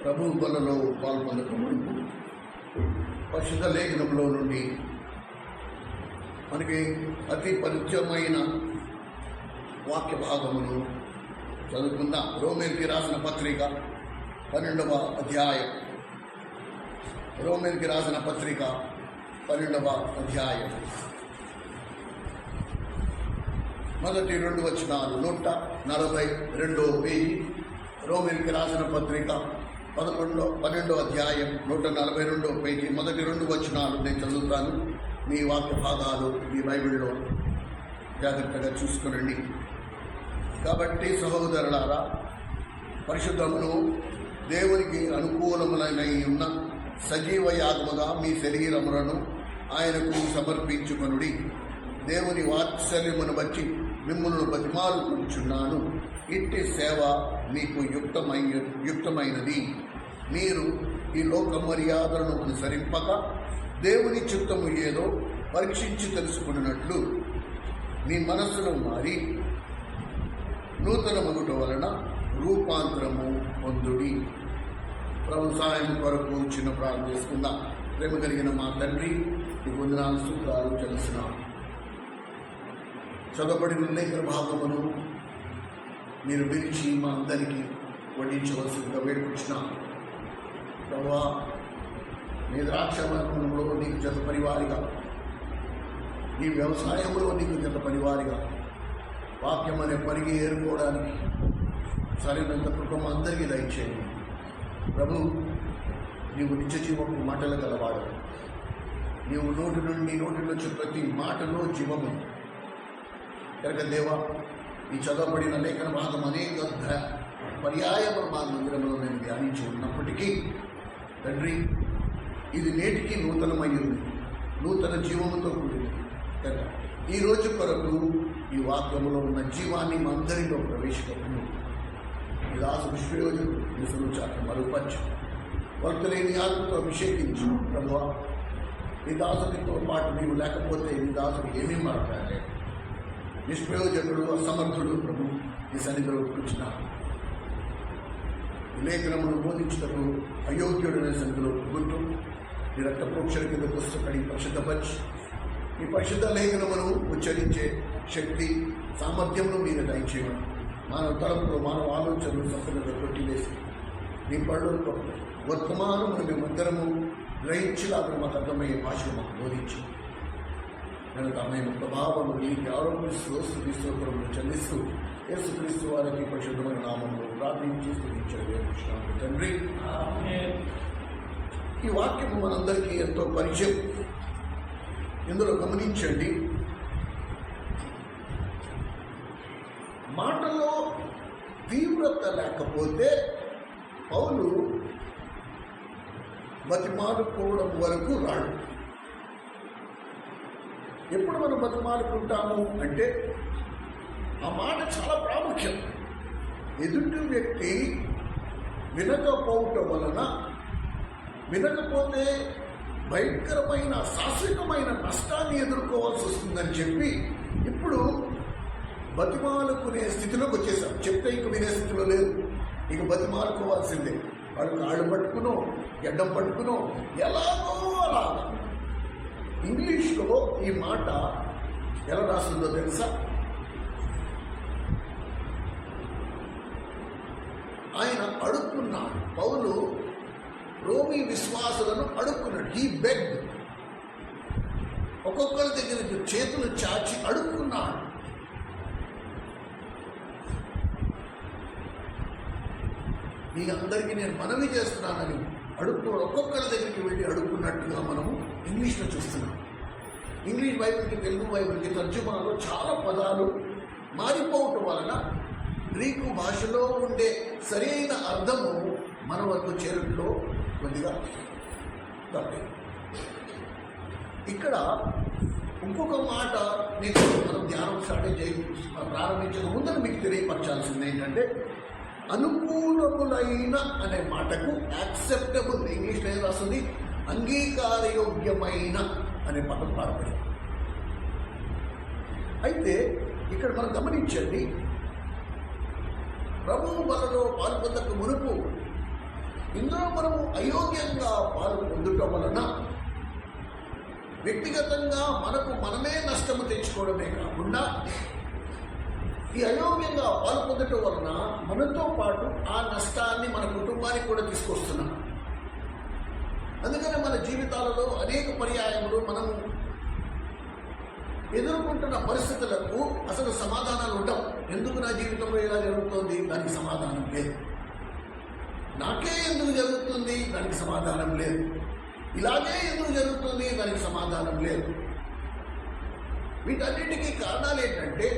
ప్రభు బలలో పాల్పొందక మునుపు పరిశుద్ధ లేఖనంలో నుండి మనకి అతి పరిచయమైన వాక్య భాగమును చదువుకుందాం. రోమేల్కి రాసిన పత్రిక 12వ అధ్యాయం. రోమేల్కి రాసిన పత్రిక 12వ అధ్యాయం మొదటి 2 వచనాలు 142వ పేజీ. రోమేల్కి రాసిన పత్రిక 12వ అధ్యాయం 142వ పేజీ మొదటి 2 వచనాలు నేను చదువుతాను. మీ వాక్య భాగాలు మీ బైబిల్లో జాగ్రత్తగా చూసుకునండి. కాబట్టి సహోదరులారా, పరిశుద్ధమును దేవునికి అనుకూలములైన ఉన్న సజీవ యాగముగా మీ శరీరములను ఆయనకు సమర్పించుకొనుడి. దేవుని వాత్సల్యమును బట్టి మిమ్ములను బతిమాలుకుంటున్నాను. ఇట్టి సేవ మీకు యుక్తమైనది. మీరు ఈ లోక మర్యాదలను అనుసరింపక దేవుని చిత్తము ఏదో పరీక్షించి తెలుసుకున్నట్లు మీ మనస్సును మారి నూతన మగుట వలన రూపాంతరము పొందుడి. ప్రభు సహాయం కొరకు చిన్న ప్రార్థన చేసుకుందాం. ప్రేమ కలిగిన మా తండ్రి, ఈ వందనాలు సూత్రాలు తెలుస్తున్నాం. చదవబడిన లేఖన భాగమును మీరు విరిచి మా అందరికీ వడ్డించవలసిందిగా వేడుకుంటున్నాం. ప్రభా, నీ ద్రాక్షలో నీకు జత పరివారిగా, నీ వ్యవసాయంలో నీకు జత పరివారిగా వాక్యం అనే పరిగి ఏరుకోవడానికి సరైనంత కృపం అందరికీ దయచేయండి. ప్రభు, నీవు నిత్య జీవము మాటలు గలవాడు. నీవు నోటి నుంచి ప్రతి మాటలో జీవము కనుక దేవా, ఈ చదవబడిన లేఖన భాగం అనేక పర్యాయములు మా మందిరంలో నేను ధ్యానించి ఉన్నప్పటికీ తండ్రి, ఇది నేటికి నూతనమైంది, నూతన జీవముతో కూడింది. కనుక ఈ రోజు కొరకు ఈ వాక్యంలో ఉన్న జీవాన్ని మా అందరిలో ప్రవేశపెట్టును. ఈ దాసు విశ్వయోజుడు నిసులు చాట మరుపచ్చు వర్తలేని ఆత్మతో అభిషేకించు. ప్రభువా, ఈ దాసునితో పాటు నీవు లేకపోతే ఈ దాసుడు ఏమీ మాట్లాడలే. నిష్ప్రయోజకుడు, అసమర్థుడు ప్రభు ఈ సన్నిధిలో కూర్చున్న లేఖనమును బోధించుటకు అయోగ్యుడైన సన్నిధిలో గుర్తు ఈ రక్త ప్రోక్షణ కింద పుస్తకడి పరిశుద్ధపరిచి ఈ పరిశుద్ధ లేఖనమును ఉచ్చరించే శక్తి సామర్థ్యమును మీరు దయచేయమని మానవ తలంపులో మానవ ఆలోచనలు సంపూర్ణంగా కొట్టివేసి నీ పళ్ళు వర్తమానమును మేమందరము గ్రహించేలాగా మాకు అర్థమయ్యే భాషను మాకు బోధించి నేను తమైన ప్రభావము నీకు ఆరోపిస్తూ స్తుతిస్తోత్రములు చెల్లిస్తూ యేసుక్రీస్తు వారికి పరిశుద్ధమైన నామములో ప్రార్థించి స్తుతించడం తండ్రి. ఈ వాక్యము మనందరికీ ఎంతో పరిచయం. ఇందులో గమనించండి, మాటలో తీవ్రత లేకపోతే పౌలు బతిమాలుకోవడం వరకు రాడు. ఎప్పుడు మనం బతిమాలుకుంటాము అంటే ఆ మాట చాలా ప్రాముఖ్యం. ఎదుటి వ్యక్తి వినకపోవటం వలన, వినకపోతే భయంకరమైన శాశ్వతమైన నష్టాన్ని ఎదుర్కోవాల్సి వస్తుందని చెప్పి ఇప్పుడు బతిమాలుకునే స్థితిలోకి వచ్చేసాం. చెప్తే ఇంక వినే స్థితిలో లేదు, ఇక బతిమాలుకోవాల్సిందే. వాడు కాళ్ళు పట్టుకునో గడ్డం పట్టుకునో ఎలాగో అలాగా. ఇంగ్లీష్లో ఈ మాట ఎలా రాస్తుందో తెలుసా? ఆయన అడుక్కున్నాడు. పౌలు రోమీ విశ్వాసులను అడుక్కున్నాడు. He begged. ఒక్కొక్కరి దగ్గరికి చేతులు చాచి అడుక్కున్నాడు. మీ అందరికీ నేను మనవి చేస్తున్నానని ఒక్కొక్కరి దగ్గరికి వెళ్ళి అడుక్కున్నట్టుగా మనము ఇంగ్లీష్లో చూస్తున్నాం. ఇంగ్లీష్ బైబిల్కి తెలుగు బైబిల్కి తర్జుమాలో చాలా పదాలు మారిపోవటం వలన గ్రీకు భాషలో ఉండే సరైన అర్థము మన వరకు చేరుట్లో కొద్దిగా తప్పే. ఇక్కడ ఇంకొక మాట నేను మనం ధ్యానం ప్రారంభించిన ముందర మీకు తెలియపరచాల్సింది ఏంటంటే, అనుకూలములైన అనే మాటకు యాక్సెప్టబుల్, ఇంగ్లీష్లో ఏం రాస్తుంది, అంగీకారయోగ్యమైన అనే పదం పాడబడింది. అయితే ఇక్కడ మనం గమనించండి, ప్రభువు బలలో పాల్పొందక మునుపు ఇందులో మనము అయోగ్యంగా పాలు పొందుట వలన వ్యక్తిగతంగా మనమే నష్టము తెచ్చుకోవడమే కాకుండా ఈ అయోగ్యంగా పాలు పొందటం వలన మనతో పాటు ఆ నష్టాన్ని మన కుటుంబానికి కూడా తీసుకొస్తున్నాం. అందుకని మన జీవితాలలో అనేక పర్యాయములు మనము ఎదుర్కొంటున్న పరిస్థితులకు అసలు సమాధానాలు ఉండవు. ఎందుకు నా జీవితంలో ఇలా జరుగుతుంది, దానికి సమాధానం లేదు. నాకే ఎందుకు జరుగుతుంది, దానికి సమాధానం లేదు. ఇలాగే ఎందుకు జరుగుతుంది, దానికి సమాధానం లేదు. వీటన్నిటికీ కారణాలు ఏంటంటే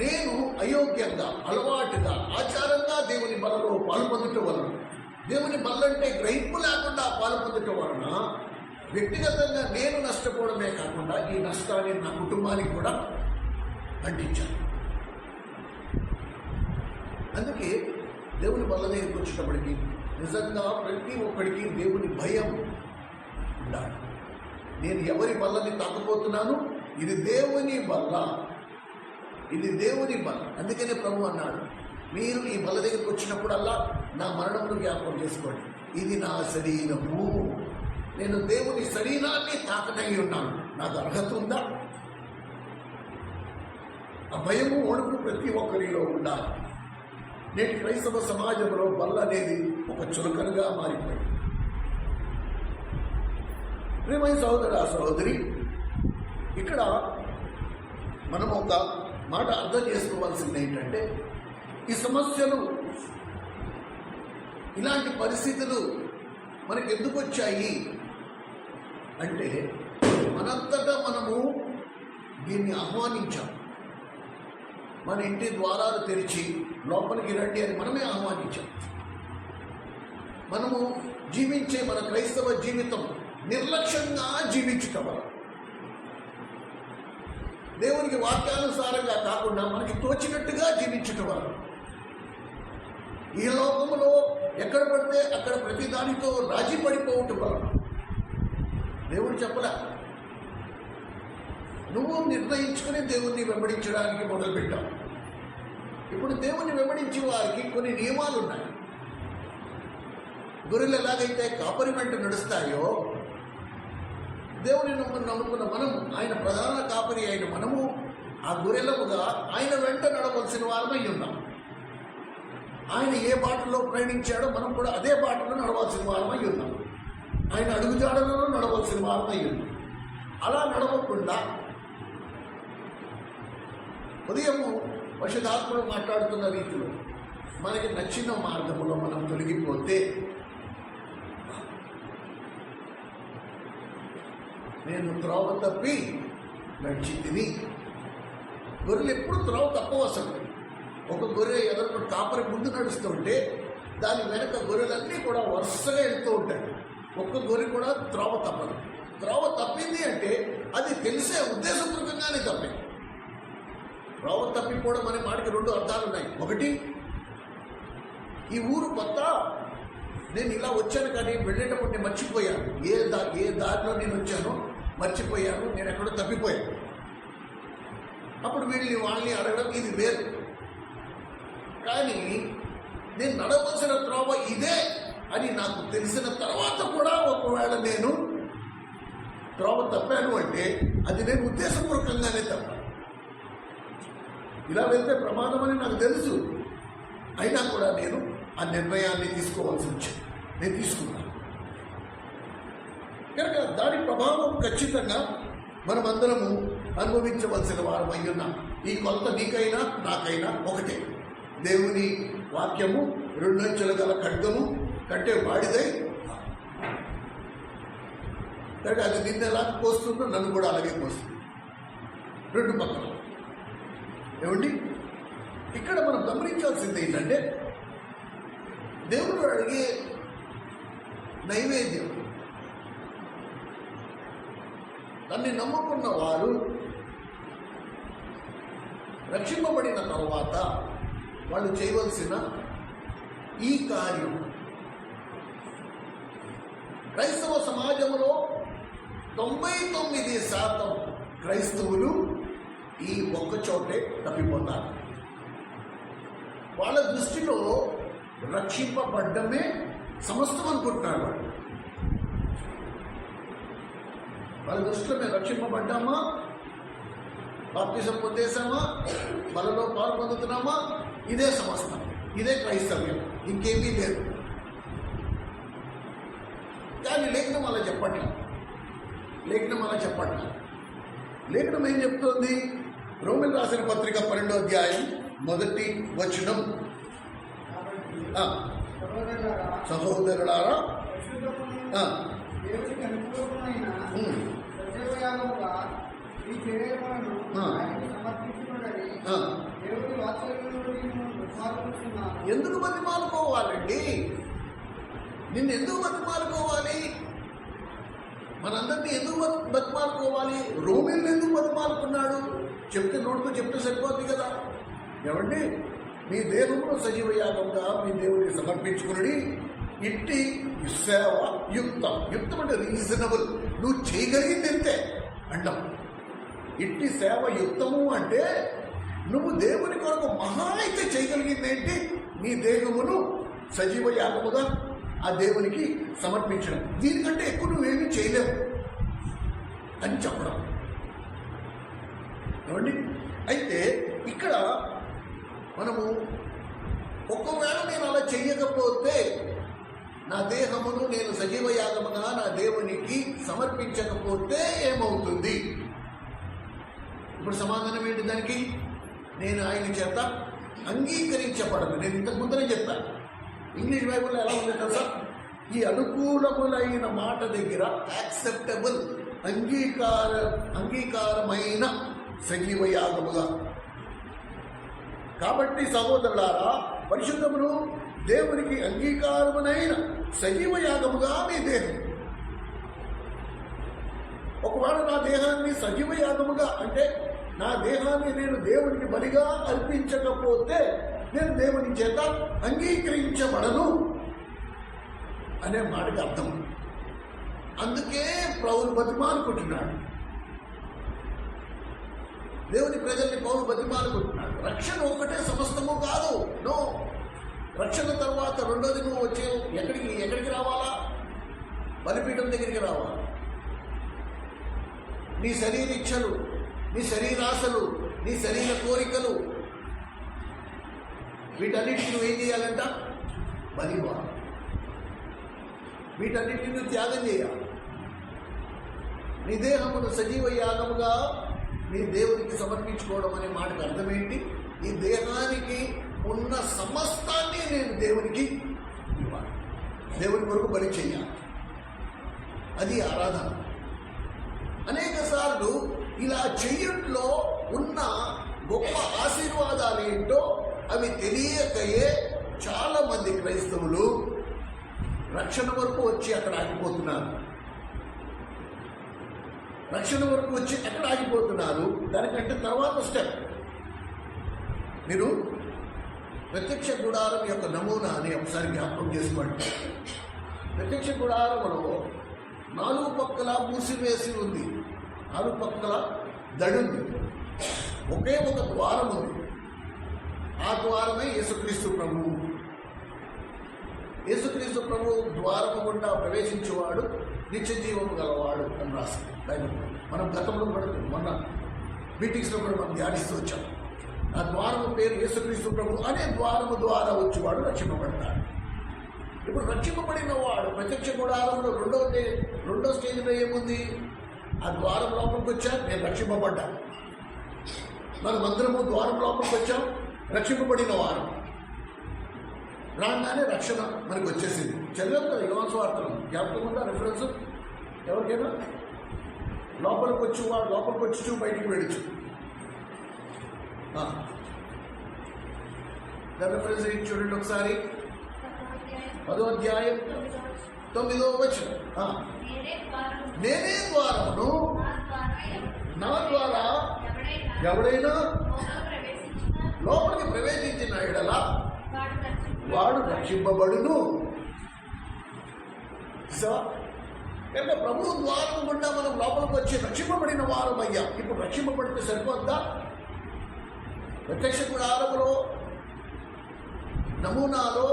నేను అయోగ్యంగా, అలవాటుగా, ఆచారంగా దేవుని బలలో పాల్పొందటం వలన, దేవుని బలంటే గ్రహింపు లేకుండా పాల్పొందటం వలన వ్యక్తిగతంగా నేను నష్టపోవడమే కాకుండా ఈ నష్టాన్ని నా కుటుంబానికి కూడా అంటించాను. అందుకే దేవుని బల్ల దగ్గరికి వచ్చేటప్పటికి నిజంగా ప్రతి ఒక్కడికి దేవుని భయం ఉండాలి. నేను ఎవరి బల్లని తాకపోతున్నాను, ఇది దేవుని బల్ల, ఇది దేవుని బల్ల. అందుకనే ప్రభు అన్నాడు, మీరు ఈ బల్ల దగ్గరికి వచ్చినప్పుడల్లా నా మరణమును జ్ఞాపకం చేసుకోండి, ఇది నా శరీరము. నేను దేవుని శరీరాన్ని తాకనై ఉన్నాను, నాకు అర్హత ఉందా? ఆ భయము వణుకు ప్రతి ఒక్కరిలో ఉండాలి. నేటి క్రైస్తవ సమాజంలో బల్ల అనేది ఒక చులకనగా మారిపోయింది. ప్రియమైన సహోదర సహోదరి, ఇక్కడ మనం ఒక మాట అర్థం చేసుకోవాల్సింది ఏంటంటే, ఈ సమస్యలు, ఇలాంటి పరిస్థితులు మనకు ఎందుకు వచ్చాయి అంటే మనంతటా మనము దీన్ని ఆహ్వానించాం. మన ఇంటి ద్వారాలు తెరిచి లోపలికి రండి అని మనమే ఆహ్వానించాం. మనము జీవించే మన క్రైస్తవ జీవితం నిర్లక్ష్యంగా జీవించటం వల్ల, దేవునికి వాక్యానుసారంగా కాకుండా మనకి తోచినట్టుగా జీవించటం వల్ల, ఈ లోకంలో ఎక్కడ పడితే అక్కడ ప్రతి దానితో రాజీ పడిపోవటం వల్ల, దేవుడు చెప్పలే, నువ్వు నిర్ణయించుకుని దేవుణ్ణి వెంబడించడానికి మొదలుపెట్టావు. ఇప్పుడు దేవుణ్ణి వెంబడించే వారికి కొన్ని నియమాలు ఉన్నాయి. గొర్రెలు ఎలాగైతే కాపరి వెంట నడుస్తాయో, దేవుని నమ్ముకున్న మనము, ఆయన ప్రధాన కాపరి అయిన మనము ఆ గొర్రెలముగా ఆయన వెంట నడవలసిన వారమై ఉన్నాం. ఆయన ఏ బాటలో ప్రయాణించాడో మనం కూడా అదే బాటలో నడవాల్సిన వారమై ఉన్నాం. ఆయన అడుగుజాడలలో నడవలసిన వారమై ఉన్నాం. అలా నడవకుండా ఉదయము పరిశుద్ధాత్ముడు మాట్లాడుతున్న రీతిలో మనకి నచ్చిన మార్గంలో మనం తొలగిపోతే, నేను త్రోవ తప్పి నడిచి తిని, గొర్రెలు ఎప్పుడు త్రోవ తప్పవసరం. ఒక గొర్రె ఎదురు కాపరి ముందు నడుస్తుంటే దాని వెనక గొర్రెలన్నీ కూడా వరుసగా వెళ్తూ ఉంటాయి. ఒక్క గొర్రె కూడా త్రోవ తప్పదు. త్రోవ తప్పింది అంటే అది తెలిసే ఉద్దేశపూర్వకంగానే తప్పింది. త్రోవ తప్పిపోవడం అనే మాటకి రెండు అర్థాలు ఉన్నాయి. ఒకటి, ఈ ఊరు కొత్త, నేను ఇలా వచ్చాను కానీ వెళ్ళేటప్పుడు నేను మర్చిపోయాను, ఏ దారిలో నేను వచ్చానో మర్చిపోయాను, నేను ఎక్కడో తప్పిపోయాను. అప్పుడు వాళ్ళని అడగడం ఇది వేరు. కానీ నేను నడవలసిన త్రోవ ఇదే అని నాకు తెలిసిన తర్వాత కూడా ఒకవేళ నేను త్రోవ తప్పాను అంటే అది నేను ఉద్దేశపూర్వకంగానే తప్పాను. ఇలా వెళ్తే ప్రమాదం అని నాకు తెలుసు, అయినా కూడా నేను ఆ నిర్ణయాన్ని తీసుకోవాల్సి వచ్చింది. నేను తీసుకున్నాను కనుక దాని ప్రభావం ఖచ్చితంగా మనమందరము అనుభవించవలసిన వారమై ఉన్నాం. ఈ కొలత నీకైనా నాకైనా ఒకటే. దేవుని వాక్యము రెండంచెలు గల ఖడ్గము కంటే వాడిదై, కనుక అది నిన్ను ఎలా కోస్తుందో నన్ను కూడా అలాగే కోస్తుంది, రెండు పక్కన. ఏమండి, ఇక్కడ మనం గమనించాల్సింది ఏంటంటే, దేవుడు అడిగే నైవేద్యం, దాన్ని నమ్ముకున్న వారు రక్షింపబడిన తర్వాత వాళ్ళు చేయవలసిన ఈ కార్యం. క్రైస్తవ సమాజంలో 99% క్రైస్తవులు ఈ ఒక్క చోటే తప్పిపోతారు. వాళ్ళ దృష్టిలో రక్షింపబడ్డమే సమస్తం అనుకుంటున్నాడు వాడు. వాళ్ళ దృష్టిలో మేము రక్షింపబడ్డామా, బాప్తిజం పొందేశామా, వాళ్ళలో పాలు పొందుతున్నామా, ఇదే సమస్తం, ఇదే క్రైస్తవ్యం, ఇంకేమీ లేదు. కానీ లేఖనం అలా చెప్పట్లా. లేఖనం ఏం చెప్తోంది? రోమిల్ రాసిన పత్రిక 12వ అధ్యాయం 1వ వచనం, సహోదరులారా ఎందుకు బతిమాలుకోవాలండి? నిన్ను ఎందుకు బతిమాలుకోవాలి? మనందరినీ ఎందుకు బతిమాలుకోవాలి? రోమిల్ని ఎందుకు బతిమాలుకున్నాడు? చెప్తే నోటితో చెప్తే సరిపోతుంది కదా. ఏమండి, మీ దేహమును సజీవ యాగంగా మీ దేవుడిని సమర్పించుకుని ఇట్టి సేవ యుక్తం అంటే రీజనబుల్, నువ్వు చేయగలిగింది ఎంతే అంటాం. ఇట్టి సేవ యుక్తము అంటే నువ్వు దేవుని కొరకు మహా అయితే చేయగలిగింది ఏంటి? నీ దేహమును సజీవ యాగముగా ఆ దేవునికి సమర్పించడం. దీనికంటే ఎక్కువ నువ్వేమీ చేయలేవు అని చెప్పడం. ఏమండి, అయితే ఇక్కడ మనము ఒకవేళ నేను అలా చెయ్యకపోతే, నా దేహమును నేను సజీవ యాగముగా నా దేవునికి సమర్పించకపోతే ఏమవుతుంది? ఇప్పుడు సమాధానం ఏంటి దానికి? నేను ఆయన చేత అంగీకరించబడను. నేను ఇంతకు ముందరే చెప్పాను. ఇంగ్లీష్ బైబుల్లో ఎలా ఉంది తెలుసా? ఈ అనుకూలములైన మాట దగ్గర యాక్సెప్టబుల్, అంగీకారమైన సజీవ యాగముగా. కాబట్టి సహోదరులారా, పరిశుద్ధమును దేవునికి అంగీకారమునైన సజీవ యాగముగా మీ దేహం. ఒకవేళ నా దేహాన్ని సజీవ యాగముగా అంటే నా దేహాన్ని నేను దేవునికి బలిగా అర్పించకపోతే నేను దేవుని చేత అంగీకరించబడను అనే మాటకి అర్థం. అందుకే పౌలు బతిమాలుకుంటున్నాడు, దేవుని ప్రజల్ని పౌలు బతిమాలుకుంటున్నాడు. రక్షణ ఒకటే సమస్తము కాదు. నో, రక్షణ తర్వాత రెండోది నువ్వు వచ్చే ఎక్కడికి రావాలా? బలిపీఠం దగ్గరికి రావాలి. నీ శరీరీచ్ఛలు, నీ శరీరాశలు, నీ శరీర కోరికలు, వీటన్నిటిని నువ్వేం చేయాలంట? బలివ్వాలి. వీటన్నిటిని నువ్వు త్యాగం చేయాలి. నీ దేహమును సజీవ యాగముగా నీ దేవునికి సమర్పించుకోవడం అనే మాటకు అర్థం ఏంటి? ఈ దేహానికి ఉన్న సమస్తాన్ని నేను దేవునికి ఇవ్వాలి, దేవుని కొరకు బలి చేయాలి. అది ఆరాధన. అనేక సార్లు ఇలా చెయ్యట్లో ఉన్న గొప్ప ఆశీర్వాదాలు ఏంటో అవి తెలియకయే చాలా మంది క్రైస్తవులు రక్షణ వరకు వచ్చి అక్కడ ఆగిపోతున్నారు. దానికంటే తర్వాత స్టెప్, మీరు ప్రత్యక్ష గుడారం యొక్క నమూనా అని ఒకసారి జ్ఞాపకం చేసుకోండి. ప్రత్యక్ష గుడారంలో 4 పక్కల మూసివేసి ఉంది, 4 పక్కల దడుంది, ఒకే ఒక ద్వారం ఉంది. ఆ ద్వారమే యేసుక్రీస్తు ప్రభువు. యేసుక్రీస్తు ప్రభువు ద్వారము గుండా ప్రవేశించేవాడు నిత్య జీవము గలవాడు అని రాసింది బైబిల్. మనం గతంలో మొన్న మీటింగ్స్లో కూడా మనం ధ్యానిస్తూ వచ్చాం. ఆ ద్వారము పేరు యేసుక్రీస్తు ప్రభు. అనే ద్వారము ద్వారా వచ్చేవాడు రక్షింపబడతాడు. ఇప్పుడు రక్షింపబడిన వాడు ప్రత్యక్ష గుడారంలో రెండో స్టేజ్లో ఏముంది? ఆ ద్వారం లోపలికి వచ్చాను, నేను రక్షింపబడ్డా. మనమందరము ద్వారం లోపలికి వచ్చాం, రక్షింపబడిన వారు. రాగానే రక్షణ మనకు వచ్చేసింది. చదివాం కదా యోహాను సువార్తలో, జ్ఞాపకం ఉందా రిఫరెన్స్ ఎవరికైనా? లోపలికి వచ్చి బయటికి వెళ్ళచ్చు. రిఫరెన్స్ ఏంటి చూడండి ఒకసారి. 10వ అధ్యాయం 9వ వచనం. నేనే ద్వారమును, నా ద్వారా ఎవడైనా లోపలికి ప్రవేశించిన ఎడల వాడు రక్షింపబడును. కనుక ప్రభువు ద్వారం గుండా మనం లోపలికి వచ్చి రక్షింపబడిన వారం అయ్యాం. ఇప్పుడు రక్షింపబడితే సరిపోద్దా? ప్రత్యక్ష గుడారములో నమూనాలో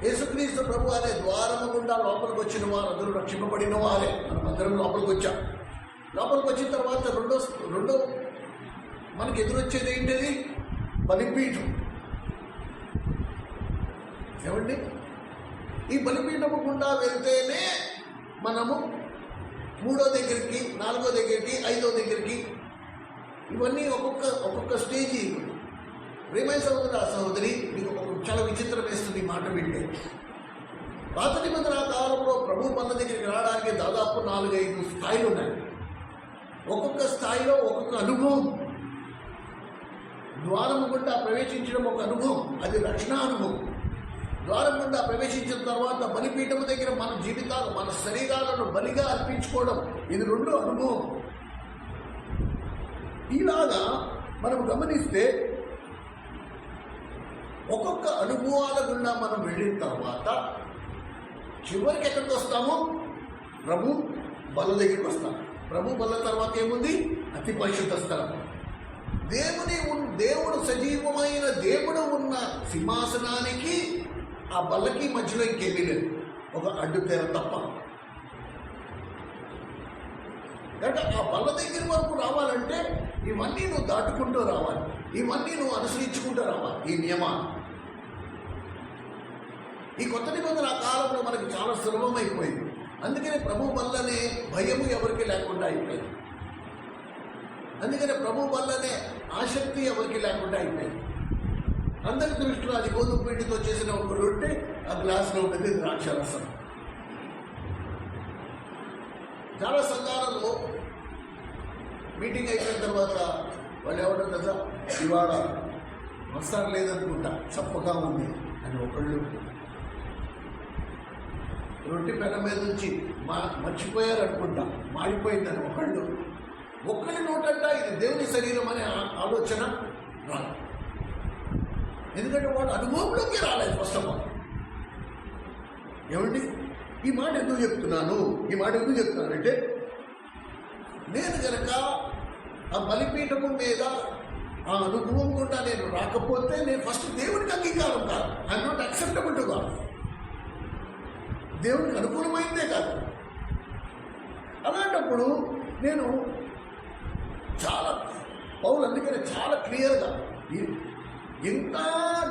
యేసుక్రీస్తు ప్రభు అనే ద్వారము గుండా లోపలికి వచ్చిన వారందరూ రక్షింపబడిన వారే. మనమందరం లోపలికి వచ్చాం. లోపలికి వచ్చిన తర్వాత రెండో మనకి ఎదురొచ్చేది ఏంటిది? బలిపీఠం. ఏమండి, ఈ బలిపీఠము గుండా వెళ్తేనే మనము 3వ దగ్గరికి, 4వ దగ్గరికి, 5వ దగ్గరికి, ఇవన్నీ ఒక్కొక్క స్టేజీ. ప్రియమైన సహోదరి, మీకు చాలా విచిత్రం వేస్తుంది ఈ మాట వింటే. పాత నిబంధన కాలంలో ప్రభు బల్ల దగ్గరికి రావడానికి దాదాపు 4-5 స్థాయిలు ఉన్నాయి. ఒక్కొక్క స్థాయిలో ఒక్కొక్క అనుభవం. ద్వారం గుండా ప్రవేశించడం ఒక అనుభవం, అది రక్షణ అనుభవం. ద్వారం గుండా ప్రవేశించిన తర్వాత బలిపీఠము దగ్గర మన జీవితాలు, మన శరీరాలను బలిగా అర్పించుకోవడం, ఇది 2 అనుభవం. ఇలాగా మనం గమనిస్తే ఒక్కొక్క అనుభవాల గుండా మనం వెళ్ళిన తర్వాత చివరికి ఎక్కడికి వస్తాము? ప్రభు బల్ల దగ్గరికి వస్తాం. ప్రభు బల్ల తర్వాత ఏముంది? అతి పరిశుద్ధ స్థలం. దేవుడు సజీవమైన దేవుడు ఉన్న సింహాసనానికి ఆ బల్లకి మధ్యలో ఇంకేమీ లేదు, ఒక అడ్డు తెర తప్ప. అంటే ఆ బల్ల దగ్గర వరకు రావాలంటే ఇవన్నీ నువ్వు దాటుకుంటూ రావాలి, ఇవన్నీ నువ్వు అనుసరించుకుంటూ రావాలి, ఈ నియమాలు. ఈ కొత్త నిబంధన కాలంలో మనకి చాలా సులభమైపోయింది. అందుకనే ప్రభు బల్లనే భయము ఎవరికి లేకుండా అయిపోయింది. అందుకనే ప్రభు వల్లనే ఆసక్తి ఎవరికి లేకుండా అయిపోయింది. అందరి దృష్టిలో అది గోధుమ పిండితో చేసిన ఒక రొట్టె, ఆ గ్లాస్లో ఉండేది ద్రాక్షరసం. చాలా సంఘాలలో మీటింగ్ అయిపోయిన తర్వాత వాళ్ళు ఎవరు కదా, ఇవాళ వస్తారు లేదనుకుంటా, చప్పగా ఉంది అని ఒకళ్ళు రొట్టె పెన మీద నుంచి మర్చిపోయారు అనుకుంటా, మాడిపోయిందని ఒక్కడి నోటంట ఇది దేవుని శరీరం అనే ఆలోచన రాదు. ఎందుకంటే వాడు అనుభవంలోకి రాలేదు. ఫస్ట్ ఆఫ్ ఆల్ ఏమండి, ఈ మాట ఎందుకు చెప్తున్నానంటే నేను కనుక ఆ బలిపీఠము మీద ఆ అనుభవం కూడా నేను రాకపోతే నేను ఫస్ట్ దేవునికి అంగీకారం కాదు, I'm not acceptable to God. దేవునికి అనుకూలమైందే కాదు. అలాంటప్పుడు నేను పౌలు అందుకనే చాలా క్లియర్గా, ఇంత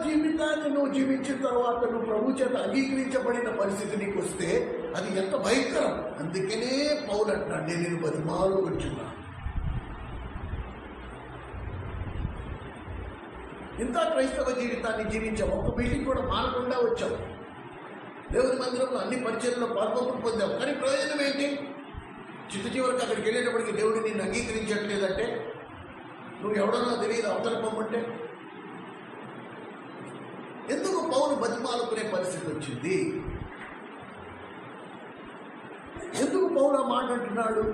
జీవితాన్ని నువ్వు జీవించిన తర్వాత నువ్వు ప్రభు చేత అంగీకరించబడిన పరిస్థితి నీకు వస్తే అది ఎంత భయంకరం. అందుకనే పౌలు అంటున్నాడు, నేను బతిమాలు వచ్చున్నా. ఇంత క్రైస్తవ జీవితాన్ని జీవించావు, ఒక్క మీటింగ్ కూడా మానకుండా వచ్చావు, దేవుని మందిరంలో అన్ని పరిచయంలో పాల్గొని పొందావు, కానీ ప్రయోజనం ఏంటి? చిట్ట చివరికి అక్కడికి వెళ్ళేటప్పటికి దేవుడు నిన్ను అంగీకరించట్లేదంటే, నువ్వు ఎవడన్నా తెలియదు అవతల పొమ్మంటే, ఎందుకు పౌలు బతిమాలుకునే పరిస్థితి వచ్చింది? ఎందుకు పౌలు ఆ మాట అంటున్నాడు?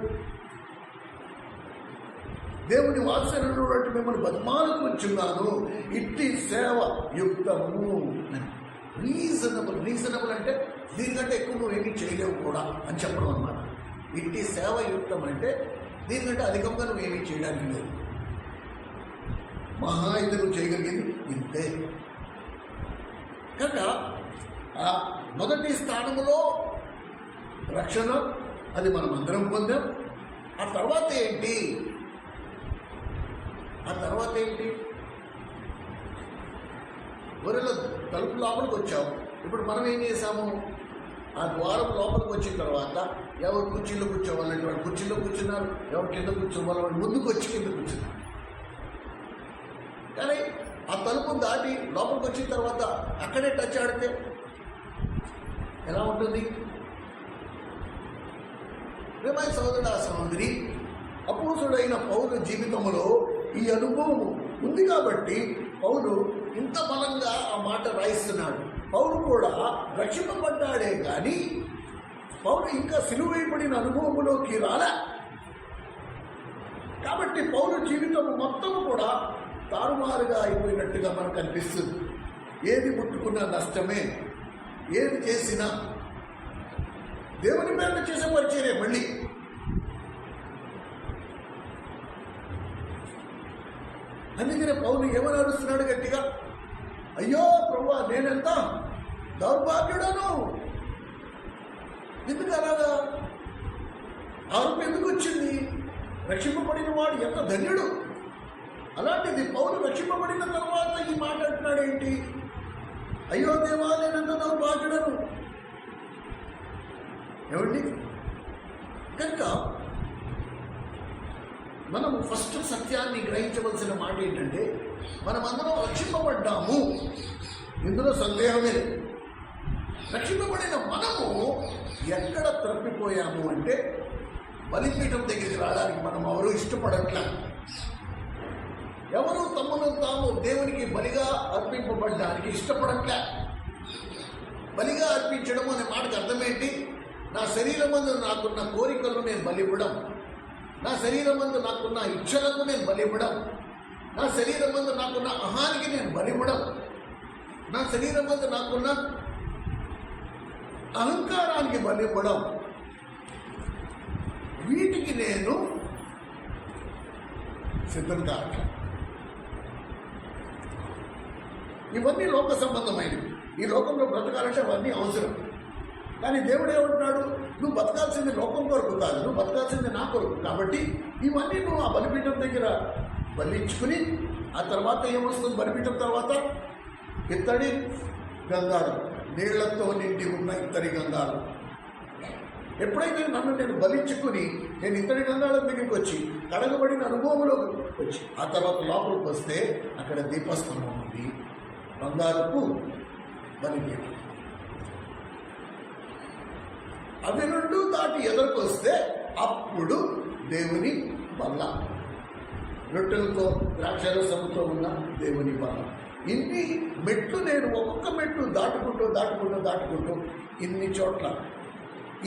దేవుని వాత్సల్యంలో మిమ్మల్ని బతిమాలకు వచ్చున్నాను, ఇట్టి సేవ యుక్తము. రీజనబుల్ అంటే దీనికంటే ఎక్కువ నువ్వు ఏమీ చేయలేవు కూడా అని చెప్పడం అన్నమాట. ఇట్టి సేవ యుక్తం అంటే దీనికంటే అధికంగా నువ్వు ఏమీ చేయడానికి లేదు. మహా అయితే నువ్వు చేయగలిగింది ఇంతే. కనుక ఆ మొదటి స్థానంలో రక్షణ, అది మనం అందరం పొందాం. ఆ తర్వాత ఏంటి? గొర్రెల తలుపు లోపలికి వచ్చాము. ఇప్పుడు మనం ఏం చేసాము? ఆ ద్వారం లోపలికి వచ్చిన తర్వాత ఎవరు కుర్చీలో కూర్చోవాలంటే వాళ్ళు కుర్చీలో కూర్చున్నారు, ఎవరు కింద కూర్చోవాలి వాళ్ళు ముందుకు వచ్చి కింద కూర్చున్నారు. కానీ ఆ తలుపు దాటి లోపలికి వచ్చిన తర్వాత అక్కడే టచ్ ఆడితే ఎలా ఉంటుంది? ప్రియమైన సహోదరి, అపోస్తుడైన పౌలు జీవితంలో ఈ అనుభవం ఉంది కాబట్టి పౌలు ఇంత బలంగా ఆ మాట రాయిస్తున్నాడు. పౌలు కూడా రక్షింపబడ్డాడే కానీ పౌలు ఇంకా సిలువైపడిన అనుభవంలోకి రాలే. కాబట్టి పౌలు జీవితం మొత్తం కూడా తారుమారుగా అయిపోయినట్టుగా మనకు అనిపిస్తుంది. ఏది ముట్టుకున్నా నష్టమే, ఏది చేసినా దేవుని పేరున చేసే పరిచయమే. మళ్ళీ అందుకనే పౌలు ఏమని అరుస్తున్నాడు గట్టిగా, అయ్యో ప్రభువా, నేనెంత దౌర్భాగ్యుడను. ఎందుకు అలాగా ఆరోపణ ఎందుకు వచ్చింది? రక్షింపబడిన వాడు ఎంత ధన్యుడు. అలాంటిది పౌలు రక్షింపబడిన తర్వాత ఈ మాట అంటున్నాడు ఏంటి? అయ్యో దేవా, నేనంత దౌర్భాగ్యుడను. ఏమండి? కనుక మనము ఫస్ట్ సత్యాన్ని గ్రహించవలసిన మాట ఏంటంటే, మనమందరం రక్షింపబడ్డాము, ఇందులో సందేహమే లేదు. రక్షింపబడిన మనము ఎక్కడ తప్పిపోయాము అంటే, బలిపీఠం దగ్గరికి రావడానికి మనం ఎవరు ఇష్టపడట్లా. ఎవరు తమను తాము దేవునికి బలిగా అర్పింపబడడానికి ఇష్టపడట్లే. బలిగా అర్పించడం అనే మాటకు అర్థమేంటి? నా శరీరమందు నాకున్న కోరికలను నేను బలివ్వడం, నా శరీరమందు నాకున్న ఇచ్చలకు నేను బలివ్వడం, నా శరీరమందు నాకున్న అహానికి నేను బలివ్వడం, నా శరీరమందు నాకున్న అహంకారానికి బలివ్వడం, వీటికి నేను సిద్ధం కావట్లేదు. ఇవన్నీ లోక సంబంధమైనవి. ఈ లోకంలో బ్రతకాలంటే అవన్నీ అవసరం. కానీ దేవుడు ఏమంటున్నాడు? నువ్వు బతకాల్సింది లోకం కొరకు కాదు, నువ్వు బతకాల్సింది నా కొరకు. కాబట్టి ఇవన్నీ నువ్వు ఆ బలిపీఠం దగ్గర బలించుకుని, ఆ తర్వాత ఏమొస్తుంది? బలిపీఠం తర్వాత ఇత్తడి గంగాళం, నీళ్లతో నిండి ఉన్న ఇత్తడి గంగాళం. ఎప్పుడైతే నన్ను నేను బలించుకుని నేను ఇత్తడి గంగాళం దగ్గరికి వచ్చి కడగబడిన అనుభవంలోకి వచ్చి ఆ తర్వాత లోపలికి వస్తే అక్కడ దీపస్తంభం ఉంది, బంగారపు బలిపీఠం. అవి రెండు దాటి ఎదురుకొస్తే అప్పుడు దేవుని బల్ల, రొట్టెలతో ద్రాక్షరసంతో ఉన్న దేవుని బల్ల. ఇన్ని మెట్లు నేను ఒక్కొక్క మెట్లు దాటుకుంటూ ఇన్ని చోట్ల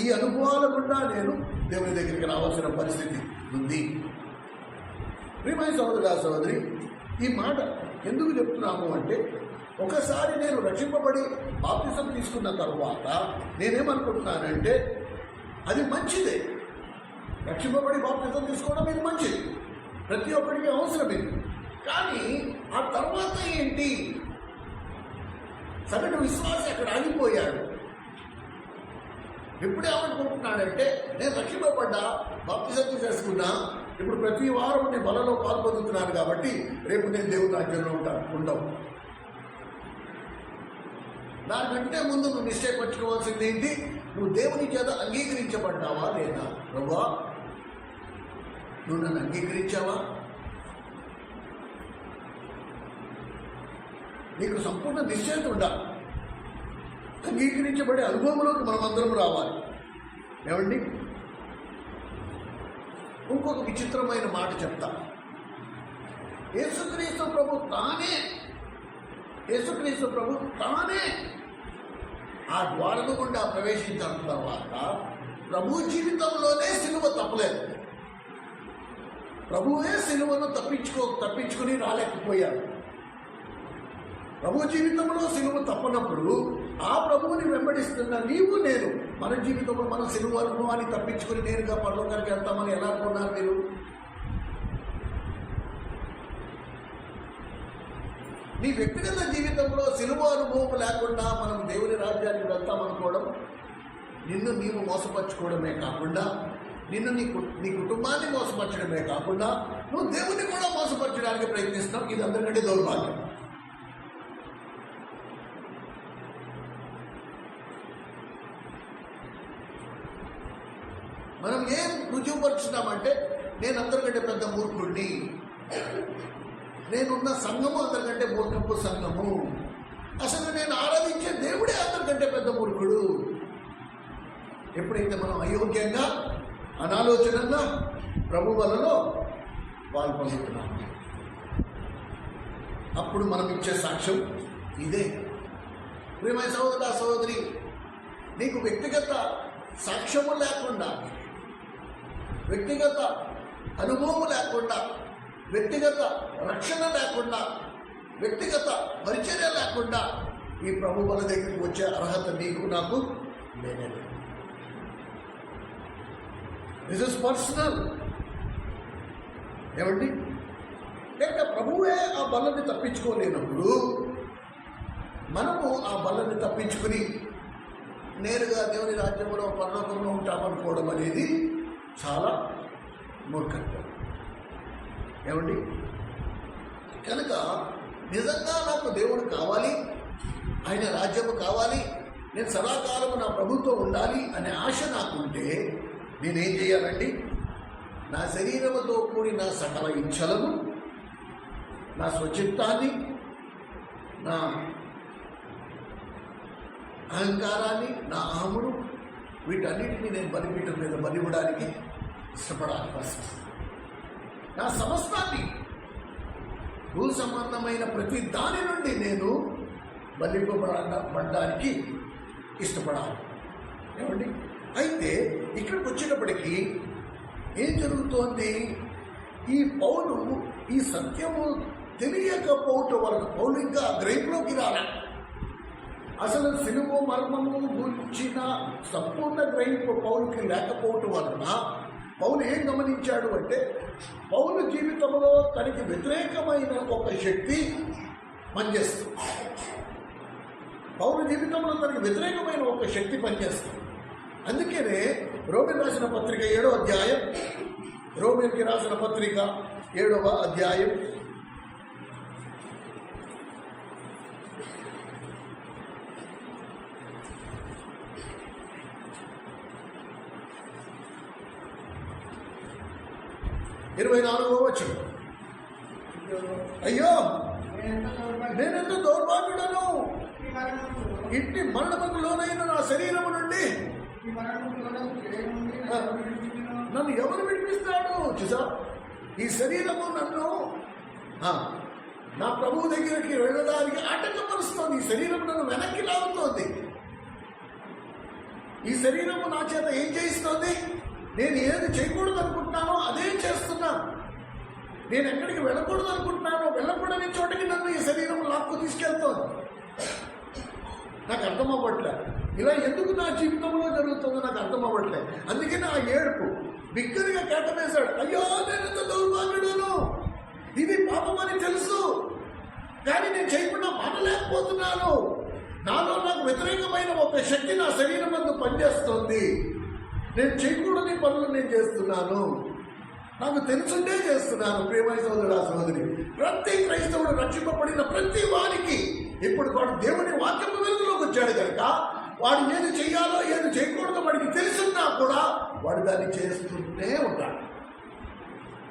ఈ అనుభవాల గుండా నేను దేవుని దగ్గరికి రావాల్సిన పరిస్థితి ఉంది. ప్రియమైన సహోదరి, ఈ మాట ఎందుకు చెప్తున్నాము అంటే, ఒకసారి నేను రక్షింపబడి బాప్తిసం తీసుకున్న తర్వాత నేనేమనుకుంటున్నానంటే, అది మంచిదే. రక్షింపబడి బాప్తిసం తీసుకోవడం ఇది మంచిది, ప్రతి ఒక్కరికి అవసరం ఇది. కానీ ఆ తర్వాత ఏంటి? సగటు విశ్వాసి అక్కడ ఆగిపోయాడు. ఇప్పుడు ఏమనుకుంటున్నాడంటే, నేను రక్షింపబడ్డా, బాప్తిసం తీసుకున్నా, ఇప్పుడు ప్రతి వారం నేను బలలో పాల్పొందుతున్నాను కాబట్టి రేపు నేను దేవుని రాజ్యంలో ఉండవు. దానికంటే ముందు నువ్వు నిశ్చయపరచుకోవాల్సింది ఏంటి? నువ్వు దేవుని చేత అంగీకరించబడ్డావా లేదా? ప్రభువా, నువ్వు నన్ను అంగీకరించావా? నీకు సంపూర్ణ నిశ్చయత ఉండాలి. అంగీకరించబడే అనుభవంలోకి మనమందరం రావాలి. ఏమండి? ఇంకొక విచిత్రమైన మాట చెప్తా. యేసుక్రీస్తు ప్రభు తానే ఆ ద్వారము గుండా ప్రవేశించిన తర్వాత ప్రభు జీవితంలోనే సిలువ తప్పలేదు. ప్రభువే సిలువను తప్పించుకుని రాలేకపోయాడు. ప్రభు జీవితంలో సిలువ తప్పనప్పుడు ఆ ప్రభువుని వెంబడిస్తున్న నీవు నేను మన జీవితంలో మన సిలువ అనుభవాన్ని తప్పించుకుని నేరుగా పరలోకానికి వెళ్తామని ఎలా అనుకున్నారు మీరు? నీ వ్యక్తిగత జీవితంలో సిలువ అనుభవం లేకుండా మనం దేవుని రాజ్యానికి వెళ్తామనుకోవడం నిన్ను నీవు మోసపరచుకోవడమే కాకుండా, నిన్ను నీ కుటుంబాన్ని మోసపరచడమే కాకుండా నువ్వు దేవుని కూడా మోసపరచడానికి ప్రయత్నిస్తున్నావు. ఇది అందరికంటే దౌర్భాగ్యం. మనం ఏం రుజువుపరుచున్నామంటే, నేను అందరికంటే పెద్ద మూర్ఖుడిని, నేనున్న సంఘము అందరికంటే మూర్ఖపు సంఘము, అసలు నేను ఆరాధించే దేవుడే అందరికంటే పెద్ద మూర్ఖుడు. ఎప్పుడైతే మనం అయోగ్యంగా అనాలోచనంగా ప్రభు వలలో పాల్పొందుతున్నాము, అప్పుడు మనం ఇచ్చే సాక్ష్యం ఇదే. ప్రియమైన సహోదరి, నీకు వ్యక్తిగత సాక్ష్యము లేకుండా, వ్యక్తిగత అనుభవం లేకుండా, వ్యక్తిగత రక్షణ లేకుండా, వ్యక్తిగత పరిచర్య లేకుండా ఈ ప్రభు బల దగ్గరికి వచ్చే అర్హత నీకు నాకు లేనే లేదు. This is personal. ఏమండి? లేక ప్రభువే ఆ బలని తప్పించుకోలేనప్పుడు మనము ఆ బలని తప్పించుకుని నేరుగా దేవుని రాజ్యంలో పరలోకంలో ఉంటామనుకోవడం అనేది చాలా మూర్ఖత్వం. ఏమండి? కనుక నిజంగా నాకు దేవుడు కావాలి, ఆయన రాజ్యము కావాలి, నేను సదాకాలము నా ప్రభుత్వం ఉండాలి అనే ఆశ నాకుంటే నేనేం చేయాలండి? నా శరీరముతో కూడిన సకల ఇచ్ఛలను, నా స్వచిత్తాన్ని, నా అహంకారాన్ని, నా అహమును, వీటన్నిటినీ నేను బలిపీఠం మీద బలివ్వడానికి ఇష్టపడాలి. ఫస్ట్ నా సమస్తాన్ని, భూ సంబంధమైన ప్రతి దాని నుండి నేను బలివ్వబడడానికి ఇష్టపడాలి. ఏమండి? అయితే ఇక్కడికి వచ్చేటప్పటికీ ఏం జరుగుతోంది? ఈ పౌలు ఈ సత్యము తెలియకపోవటం వలన పౌలు ఇంకా గ్రహింపులోకి రాలే. అసలు సిలువ మర్మము గురించిన సంపూర్ణ గ్రహింపు పౌలుకి లేకపోవటం వలన పౌలు ఏం గమనించాడు అంటే, పౌలు జీవితంలో తనకి వ్యతిరేకమైన ఒక శక్తి పనిచేస్తుంది. పౌలు జీవితంలో తనకి వ్యతిరేకమైన ఒక శక్తి పనిచేస్తుంది. అందుకనే రోమిల్కి రాసిన పత్రిక 7వ అధ్యాయం, రోమిల్కి రాసిన పత్రిక 7వ అధ్యాయం 24వ వచనం, అయ్యో నేనెంత దౌర్భాగ్యుడను, ఇంటి మరణముకు లోనైన నా శరీరము నుండి నన్ను ఎవరు విడిపిస్తాడు? చూసా, ఈ శరీరము నన్ను నా ప్రభువు దగ్గరికి వెళ్ళడానికి ఆటంకపరుస్తోంది. ఈ శరీరం నన్ను వెనక్కి లాగుతోంది. ఈ శరీరము నా చేత ఏం చేయిస్తోంది? నేను ఏది చేయకూడదు అనుకుంటున్నానో అదే చేస్తున్నాను. నేను ఎక్కడికి వెళ్ళకూడదు అనుకుంటున్నానో వెళ్ళకూడని చోటకి నన్ను ఈ శరీరం లాక్కు తీసుకెళ్తోంది. నాకు అర్థం అవ్వట్లే. ఇలా ఎందుకు నా జీవితంలో జరుగుతుందో నాకు అర్థం అవ్వట్లే. అందుకే నా ఏడుపు బిగ్గరగా కేటవేశాడు, అయ్యో నేనెంత దౌర్భాగ్యుడను, ఇది పాపం అని తెలుసు, కానీ నేను చేయకుండా మానలేకపోతున్నాను. నాలో నాకు వ్యతిరేకమైన ఒక శక్తి నా శరీరం ముందు పనిచేస్తోంది. నేను చేయకూడని పనులు నేను చేస్తున్నాను, నాకు తెలుసుంటే చేస్తున్నాను. ప్రియమైన సోదరుడా, సోదరి, ప్రతి క్రైస్తవుడు రక్షింపబడిన ప్రతి వారికి ఇప్పుడు వాడు దేవుని వాక్యము వెలుగులోకి వచ్చాడు కనుక వాడు ఏది చేయాలో ఏది చేయకూడదో వాడికి తెలుసున్నా కూడా వాడు దాన్ని చేస్తూనే ఉంటాడు.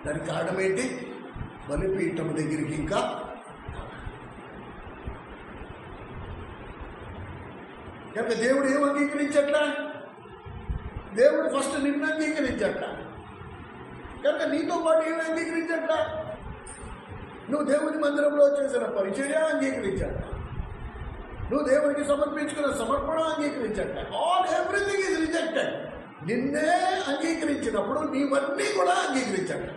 దానికి కారణం ఏంటి? బలిపీఠం దగ్గరికి ఇంకా కనుక దేవుడు ఏం అంగీకరించట్లా? దేవుడు ఫస్ట్ నిన్ను అంగీకరించట్లా. కనుక నీతో పాటు ఏమి అంగీకరించట్లా? నువ్వు దేవుని మందిరంలో చేసిన పరిచర్య అంగీకరించట్లా, నువ్వు దేవునికి సమర్పించుకున్న సమర్పణ అంగీకరించట్లా. All everything is rejected. నిన్నే అంగీకరించినప్పుడు నీవన్నీ కూడా అంగీకరించట్లా.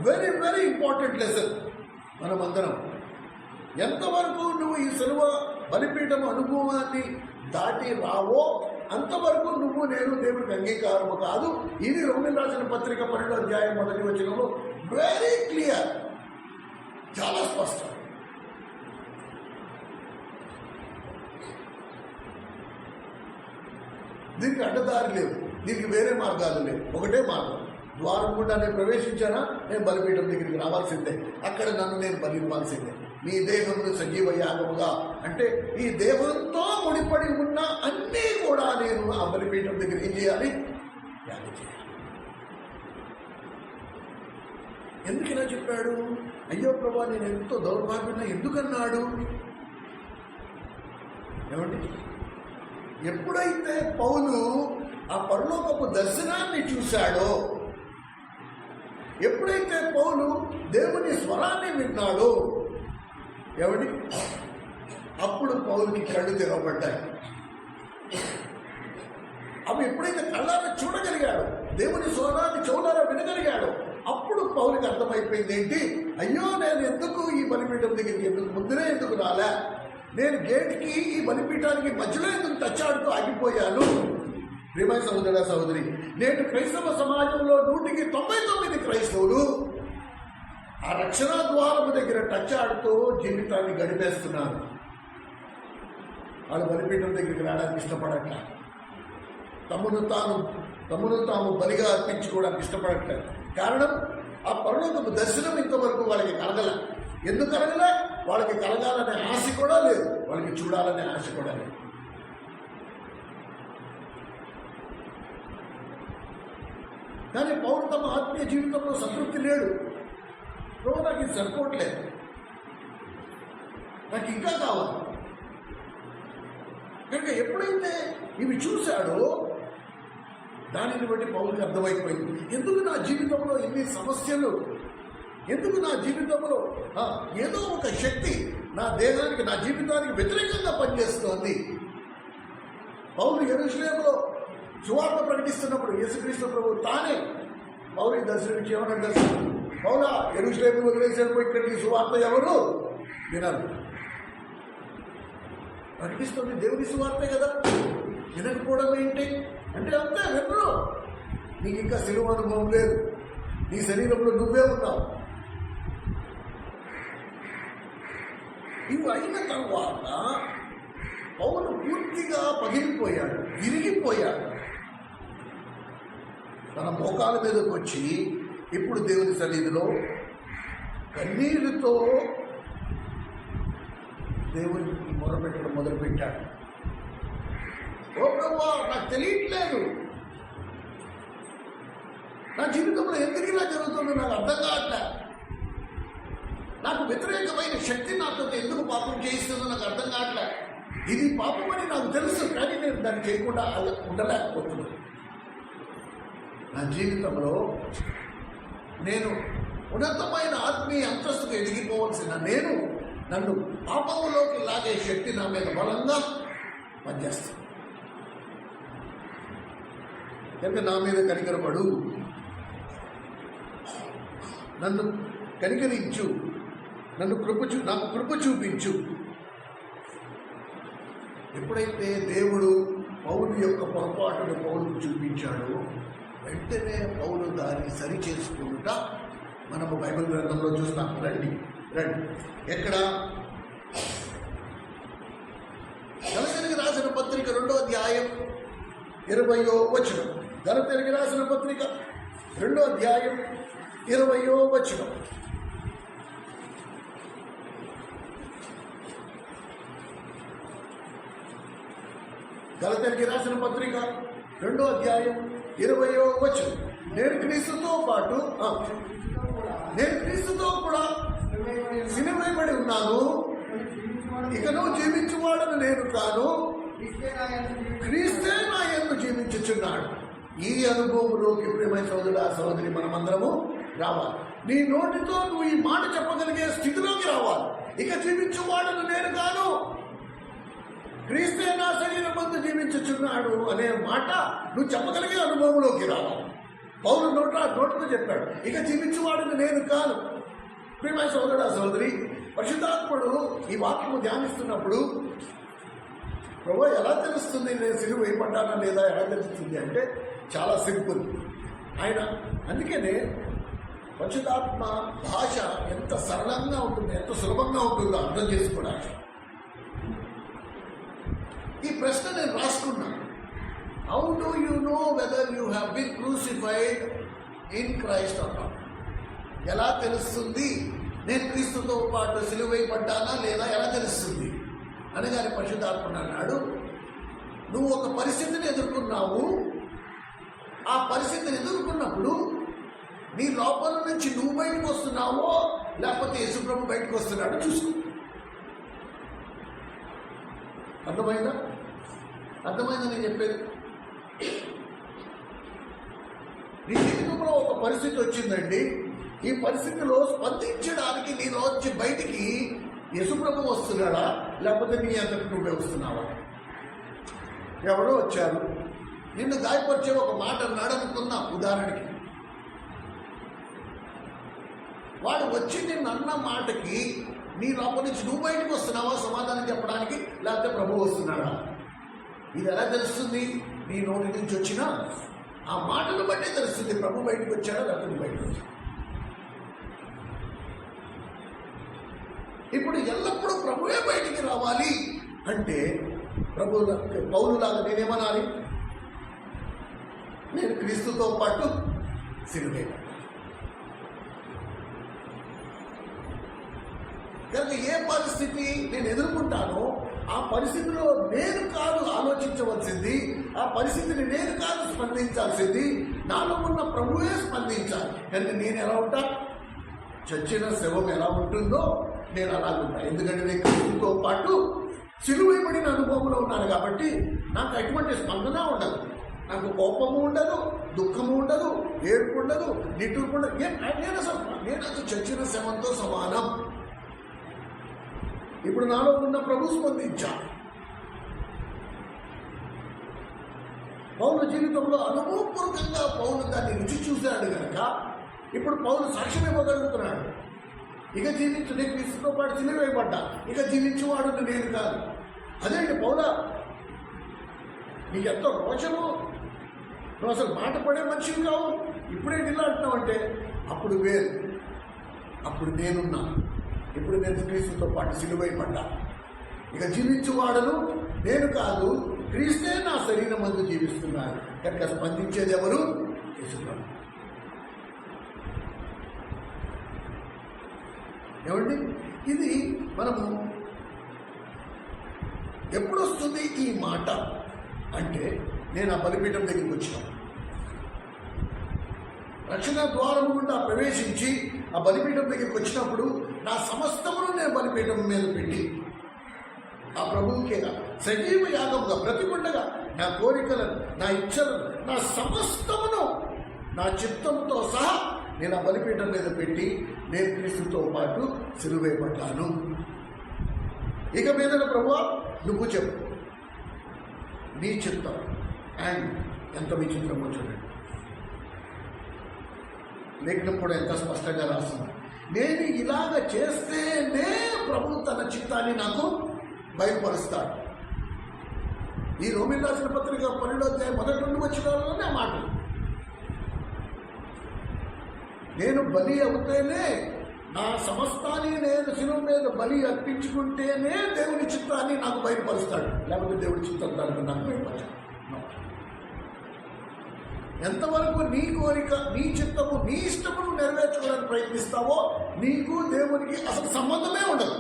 Very very important lesson. మనమందరం ఎంతవరకు నువ్వు ఈ సిలువ బలిపీఠం అనుభవాన్ని దాటి రావో అంతవరకు నువ్వు నేను దేవుడికి అంగీకారము కాదు. ఇది రోమిల్కి రాసిన పత్రిక 12వ అధ్యాయం 1వ వచనంలో వెరీ క్లియర్, చాలా స్పష్టం. దీనికి అడ్డదారి లేవు, దీనికి వేరే మార్గాలు లేవు. ఒకటే మార్గం. ద్వారం గుండా నేను ప్రవేశించానా, నేను బలిపీఠం దగ్గరికి రావాల్సిందే. అక్కడ నన్ను నేను బలివ్వాల్సిందే. మీ దేహమును సజీవ యాగముగా, అంటే ఈ దేహంతో ముడిపడి ఉన్న అన్నీ కూడా నేను ఆ బలిపీఠం దగ్గర ఏం చేయాలి? యాగం చేయాలి. ఎందుకలా చెప్పాడు? అయ్యో ప్రభా నేను ఎంతో దౌర్భాగ్యున్నా ఎందుకన్నాడు? ఏమండి? ఎప్పుడైతే పౌలు ఆ పరలోకపు దర్శనాన్ని చూశాడో, ఎప్పుడైతే పౌలు దేవుని స్వరాన్ని విన్నాడో, ఏమండి, అప్పుడు పౌలుకి కళ్ళు తెరవబడ్డాయి. అవి ఎప్పుడైతే కళ్ళారా చూడగలిగాడో, దేవుని స్వరాన్ని చెవులారా వినగలిగాడో, అప్పుడు పౌలుకి అర్థమైపోయింది ఏంటి? అయ్యో నేను ఎందుకు ఈ బలిపీఠం దగ్గరికి ముందునే ఎందుకు రాలే, నేను గేట్కి ఈ బలిపీఠానికి మధ్యలో ఎందుకు తచ్చాడుతూ ఆగిపోయాను. ప్రియమైన సహోదర సహోదరి, నేటి క్రైస్తవ సమాజంలో 100కి 99 క్రైస్తవులు ఆ రక్షణ ద్వారము దగ్గర టచ్ ఆడుతూ జీవితాన్ని గడిపేస్తున్నారు. వాళ్ళు బలిపీఠం దగ్గరికి రావడానికి ఇష్టపడట్ల, తమను తాము బలిగా అర్పించుకోవడానికి ఇష్టపడట్లేదు. కారణం, ఆ పరలోకపు దర్శనం ఇంతవరకు వాళ్ళకి కలగల. ఎందుకు కలగలే? వాళ్ళకి కలగాలనే ఆశ కూడా లేదు, వాళ్ళకి చూడాలనే ఆశ కూడా లేదు. కానీ పౌరు తమ ఆత్మీయ జీవితంలో సంతృప్తి లేడు. ప్రభు, నాకు ఇది సరిపోవట్లేదు, నాకు ఇంకా కావాలి. కనుక ఎప్పుడైతే ఇవి చూశాడో దానిని బట్టి పౌరుకి అర్థమైపోయింది, ఎందుకు నా జీవితంలో ఎన్ని సమస్యలు, ఎందుకు నా జీవితంలో ఏదో ఒక శక్తి నా దేహానికి, నా జీవితానికి వ్యతిరేకంగా పనిచేస్తోంది. పౌలు యెరూషలేములో సువార్త ప్రకటిస్తున్నప్పుడు యేసుక్రీస్తు ప్రభు తానే పౌలుకి దర్శనమిచ్చి ఏమన్నా దర్శనం, పౌలా యెరూషలేము వదిలేసేపు ఇక్కడికి సువార్త ఎవరు వినరు. ప్రకటిస్తుంది దేవుని సువార్తే కదా, వినకపోవడం ఏంటి అంటే అంతే, వినరు. నీకు ఇంకా సిలువ అనుభవం లేదు, నీ శరీరంలో నువ్వే ఉన్నావు. ఇవి అయిన తర్వాత పౌలు పూర్తిగా పగిలిపోయాడు, విరిగిపోయాడు. తన మోకాల మీదకి వచ్చి ఇప్పుడు దేవుని సన్నిధిలో కన్నీరుతో దేవునికి మొరపెట్టడం మొదలుపెట్టాడు. ఓ ప్రభువా, నాకు తెలియట్లేదు, నా జీవితంలో ఎందుకు ఇలా జరుగుతుందో నాకు అర్థం కావట్లే, నాకు వ్యతిరేకమైన శక్తి నాతో ఎందుకు పాపం చేయిస్తుందో నాకు అర్థం కావట్లే. ఇది పాపం అని నాకు తెలుసు, కానీ నేను దాన్ని చేయకుండా ఉండలేకపోతున్నాను. నా జీవితంలో నేను ఉన్నతమైన ఆత్మీయ అంతస్తుకు ఎదిగిపోవలసిన నన్ను పాపంలోకి లాగే శక్తి నా మీద బలంగా పనిచేస్తుంది. కనుక నా మీద కనికరపడు, నన్ను కనికరించు, నాకు కృప చూపించు. ఎప్పుడైతే దేవుడు పౌలు యొక్క పొరపాటును పౌలుకు చూపించాడో వెంటనే పౌలు దాన్ని సరి చేసుకుంటా మనము బైబిల్ గ్రంథంలో చూస్తాం. రండి ఎక్కడ? గలతీయులకు రాసిన పత్రిక 2వ అధ్యాయం 20వ వచనం. గలతీయులకు రాసిన పత్రిక 2వ అధ్యాయం 20వ వచనం. గలతీయులకు రాసిన పత్రిక 2వ అధ్యాయం 20వ వచనం. నేను క్రీస్తుతో కూడా సిలువైబడి ఉన్నాను, ఇకను జీవించువాడను నేను కాను, క్రీస్తే నా యందు జీవించుచున్నాడు. ఈ అనుభవంలోకి ప్రియమైన సోదరుడా సోదరి మనమందరము రావాలి. నీ నోటితో నువ్వు ఈ మాట చెప్పగలిగే స్థితిలోకి రావాలి. ఇక జీవించువాడను నేను కాను, క్రీస్తే నా శరీరం మందు జీవించుచున్నాడు అనే మాట నువ్వు చెప్పగలిగే అనుభవంలోకి రావాలి. పౌలు నోటితో చెప్పాడు, ఇక జీవించువాడను నేను కాను. ప్రియమైన సోదరుడా సోదరి, పరిశుద్ధాత్ముడు ఈ వాక్యము ధ్యానిస్తున్నప్పుడు ప్రభు ఎలా తెలుస్తుంది నేను సిలువ వేయబడ్డానా లేదా ఎలా తెలుస్తుంది అంటే చాలా సింపుల్. ఆయన అందుకనే పరిశుద్ధాత్మ భాష ఎంత సరళంగా ఉంటుంది, ఎంత సులభంగా ఉంటుందో అర్థం చేసుకోవడానికి. ఈ ప్రశ్న నేను రాసుకున్నాను. How do you know whether you have been crucified in Christ or not? ఎలా తెలుస్తుంది నేను క్రీస్తుతో పాటు సిలువైపడ్డానా లేదా ఎలా తెలుస్తుంది అనగానే పరిశుద్ధాత్మ అన్నాడు, నువ్వు ఒక పరిస్థితిని ఎదుర్కొన్నావు. ఆ పరిస్థితిని ఎదుర్కొన్నప్పుడు నీ లోపల నుంచి నువ్వు బయటకు వస్తున్నావో లేకపోతే యేసుప్రభు బయటకు వస్తున్నాడో చూసుకో. అర్థమైందా నేను చెప్పేది? నీ జీవితంలో ఒక పరిస్థితి వచ్చిందండి, ఈ పరిస్థితిలో స్పందించడానికి నీలోంచి బయటికి యేసుప్రభు వస్తున్నాడా లేకపోతే నీ అంతటి నువ్వే వస్తున్నావా? ఎవరో వచ్చారు, నిన్ను గాయపరిచే ఒక మాట అన్నాడు అనుకుందాం ఉదాహరణకి. వాడు వచ్చి నిన్ను అన్న మాటకి నీ లోపల నుంచి నువ్వు బయటకు వస్తున్నావా సమాధానం చెప్పడానికి, లేకపోతే ప్రభు వస్తున్నాడా? ఇది ఎలా తెలుస్తుంది? నీ నోటి నుంచి వచ్చిన ఆ మాటను బట్టే తెలుస్తుంది ప్రభు బయటకు వచ్చాడా లేకపోతే బయటకు వచ్చాడా. ఇప్పుడు ఎల్లప్పుడూ ప్రభువే బయటికి రావాలి అంటే పౌలులాగా నేనేమనాలి? నేను క్రీస్తుతో పాటు సిలువే. కనుక ఏ పరిస్థితి నేను ఎదుర్కొంటానో ఆ పరిస్థితిలో నేను కాదు ఆలోచించవలసింది, ఆ పరిస్థితిని నేను కాదు స్పందించాల్సింది, నాలో ఉన్న ప్రభువే స్పందించాలి. కనుక నేను ఎలా ఉంటా? చచ్చిన శవం ఎలా ఉంటుందో నేను అలా ఉంటా. ఎందుకంటే నేను క్రీస్తుతో పాటు సిలువైబడిన అనుభవంలో ఉన్నాను కాబట్టి నాకు ఎటువంటి స్పందన ఉండదు. నాకు కోపము ఉండదు, దుఃఖము ఉండదు, ఏడుపు ఉండదు, నిట్టూర్పు ఉండదు. నేను అసలు చచ్చిన శవంతో సమానం. ఇప్పుడు నాలో ఉన్న ప్రభు స్పందించా. పౌలు జీవితంలో అనుభవపూర్వకంగా పౌలు దాన్ని రుచి చూశాడు కనుక ఇప్పుడు పౌలు సాక్ష్యం ఇవ్వగలుగుతున్నాడు. ఇక జీవించు, నేను క్రీస్తుతో పాటు సిలువైబడ్డా, ఇక జీవించేవాడు నేను కాదు. అదేంటి పౌలా, నీకు ఎంతో రోషము, నువ్వు అసలు మాట పడే మనిషివి కావు, ఇప్పుడే ఇలా అంటున్నావు అంటే అప్పుడు వేరు. అప్పుడు నేనున్నా, ఇప్పుడు నేను క్రీస్తుతో పాటు సిలువైబడ్డా, ఇక జీవించువాడను నేను కాదు, క్రీస్తే నా శరీరం మందు జీవిస్తున్నాను. కనుక స్పందించేది ఎవరు? యేసుప్రభు. ఏమండి, ఇది మనము ఎప్పుడు వస్తుంది ఈ మాట అంటే, నేను ఆ బలిపీఠం దగ్గరికి వచ్చినాను, రక్షణ ద్వారం గుండా ప్రవేశించి ఆ బలిపీఠం దగ్గరికి వచ్చినప్పుడు నా సమస్తమును నేను బలిపీఠం మీద పెట్టి ఆ ప్రభువుకే సజీవ యాగంగా బ్రతికుండగా నా కోరికలను, నా ఇచ్చలను, నా సమస్తమును నా చిత్తంతో సహా నేను ఆ బలిపీఠం మీద పెట్టి నేను క్రీస్తుతో పాటు సిలువైబడ్డాను. ఇక మీద ప్రభువా నువ్వు చెప్పు, నీ చిత్తం. అండ్ ఎంత విచిత్రమో చూడండి, లేఖనం కూడా ఎంత స్పష్టంగా రాస్తుంది. నేను ఇలాగ చేస్తేనే ప్రభు తన చిత్తాన్ని నాకు బయలుపరుస్తాడు. ఈ రోమీయులకు రాసిన పత్రిక 12వ అధ్యాయం మొదటి నుండి వచ్చిన మాట, నేను బలి అవుతేనే, నా సమస్తాన్ని నేను శిలువ మీద బలి అర్పించుకుంటేనే దేవుని చిత్తాన్ని నాకు బయలుపరుస్తాడు. లేకపోతే దేవుడి చిత్తం తనకు నాకు బయలుపరచాడు. ఎంతవరకు నీ కోరిక, నీ చిత్తము, నీ ఇష్టమును నెరవేర్చుకోవడానికి ప్రయత్నిస్తావో నీకు దేవునికి అసలు సంబంధమే ఉండదు.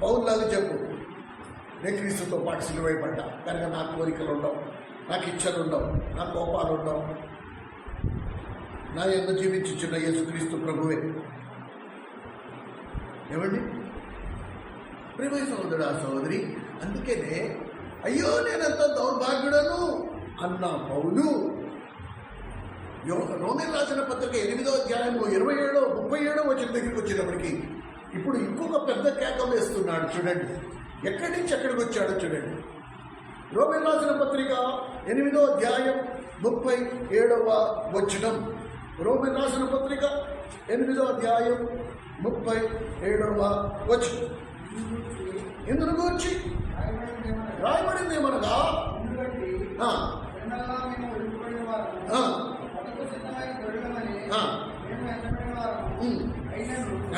పౌరులాగా చెప్పు, నేను క్రీస్తుతో పాటు సిలువైబడ్డా కనుక నా కోరికలు ఉండవు, నాకు ఇచ్చలు ఉండవు, నా కోపాలు ఉండవు, నా యందు జీవించుచున్న యేసుక్రీస్తు ప్రభువే. ఏమండి ప్రియమైన సహోదరుడా, సహోదరి, అందుకనే అయ్యో నేనంత దౌర్భాగ్యుడను అన్న పౌలు రోమీయులకు రాసిన పత్రిక 8వ అధ్యాయం 27, 37 వచ్చిన దగ్గరికి వచ్చేటప్పటికి ఇప్పుడు ఇంకొక పెద్ద కేక వేస్తున్నాడు. చూడండి ఎక్కడి నుంచి ఎక్కడికి వచ్చాడో చూడండి. రోమీయులకు రాసిన పత్రిక 8వ అధ్యాయం 37వ వచనం. రోమీయులకు రాసిన పత్రిక 8వ అధ్యాయం 37వ వచనం. ఇందును గురించి రాయబడింది ఏమనగా,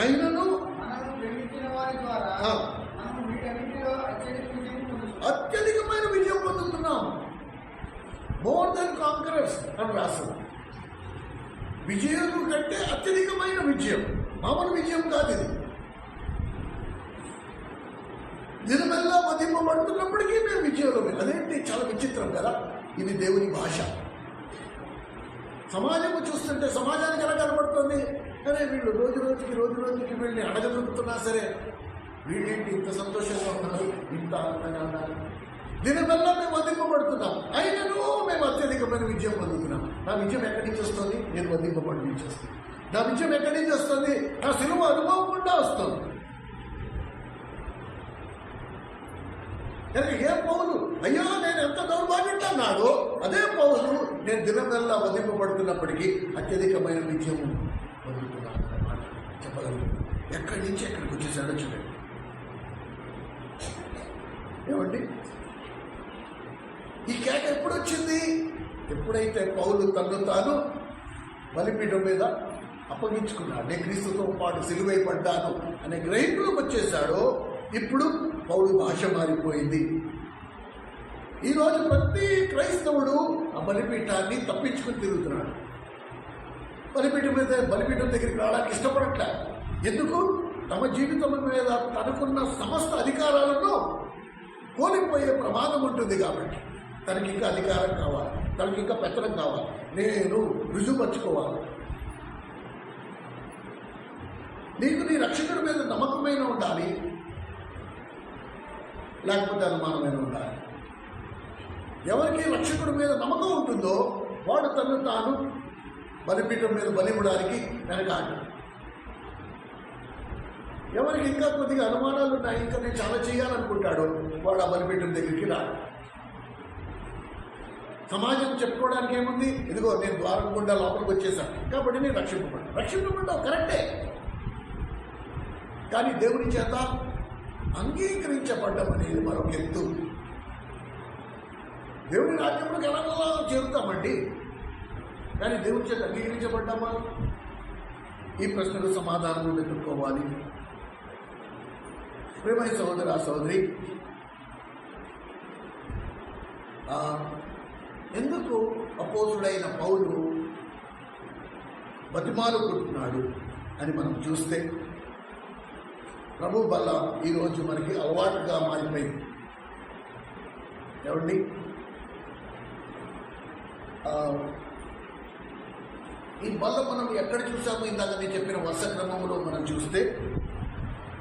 అయినను అత్యధికమైన విజయం పొందుతున్నాం. మోర్ దెన్ కాంకరర్స్ అని రాస్తుంది. విజయం కంటే అత్యధికమైన విజయం, మామూలు విజయం కాదు ఇది. దినమెల్లా వధింపబడుతున్నప్పటికీ మేము విజయంలో. అదేంటి చాలా విచిత్రం కదా. ఇది దేవుని భాష. సమాజము చూస్తుంటే సమాజానికి ఎలా కనబడుతుంది, అరే వీళ్ళు రోజు రోజుకి వీళ్ళని అడగదొరుకుతున్నా సరే వీళ్ళేంటి ఇంత సంతోషంగా ఉన్నారు, ఇంత ఆనందంగా ఉన్నారు. దినమెల్లా మేము వధింపబడుతున్నాం, అయినను మేము అత్యధికమైన విజయం పొందుతున్నాం. నా విజయం ఎక్కడి నుంచి వస్తుంది? నేను వధింపబడి నుంచి వస్తుంది. నా విజయం ఎక్కడి నుంచి వస్తుంది? నా సిలువ అనుభవం గుండా వస్తుంది. కనుక ఏ పౌలు అయ్యో నేను ఎంత దౌర్భాగ్యంగా అన్నాడో అదే పౌలు నేను దినమెల్లా వధింపబడుతున్నప్పటికీ అత్యధికమైన విజయం పొందుతున్నాను అన్నమాట చెప్పగలుగుతాను. ఎక్కడి నుంచి ఎక్కడికి వచ్చేసాడో చూడండి. ఏమండి ఈ కేక ఎప్పుడు వచ్చింది? ఎప్పుడైతే పౌలు తను తాను బలిపీఠం మీద అప్పగించుకున్నాడు, నేను క్రీస్తుతో పాటు సిలువైపడ్డాను అనే గ్రహింపులోకి వచ్చేసాడో ఇప్పుడు పౌలు భాష మారిపోయింది. ఈరోజు ప్రతి క్రైస్తవుడు ఆ బలిపీఠాన్ని తప్పించుకుని తిరుగుతున్నాడు. బలిపీఠం దగ్గరికి రావడానికి ఇష్టపడట్లేదు. ఎందుకు? తమ జీవితం మీద తనకున్న సమస్త అధికారాలను కోల్పోయే ప్రమాదం ఉంటుంది కాబట్టి. తనకి ఇంకా అధికారం కావాలి, తనకి ఇంకా పెత్తనం కావాలి, నేను రుజువుపరుచుకోవాలి. నీకు నీ రక్షకుడి మీద నమ్మకమైన ఉండాలి, లేకపోతే అనుమానమైన ఉండాలి. ఎవరికి రక్షకుడి మీద నమ్మకం ఉంటుందో వాడు తను తాను బలిపీఠం మీద బలివ్వడానికి వెనకాడు. ఎవరికి ఇంకా కొద్దిగా అనుమానాలు ఉన్నాయి, ఇంకా నేను చాలా చేయాలనుకుంటాడో వాడు ఆ బలిపీఠం దగ్గరికి రాడు. సమాజం చెప్పుకోవడానికి ఏముంది? ఇదిగో నేను ద్వారం గుండా లోపలికి వచ్చేసాను కాబట్టి నేను రక్షింపబడ్డావు కరెక్టే. కానీ దేవుని చేత అంగీకరించబడ్డం అనేది మరొక ఎత్తు. దేవుని రాజ్యంలోకి ఎలాగోలా చేరుతామండి, కానీ దేవుని చేత అంగీకరించబడ్డామా? ఈ ప్రశ్నకు సమాధానం వెతుక్కోవాలి. ప్రేమ సహోదర సహోదరి, ఎందుకు అపోస్తుడైన పౌలు బతిమాలుకుంటున్నాడు అని మనం చూస్తే, ప్రభు బల్ల ఈరోజు మనకి అలవాటుగా మారిపోయింది. ఏమండి, ఈ బల్ల మనం ఎక్కడ చూసామో ఇందాక నేను చెప్పిన వరుస క్రమంలో మనం చూస్తే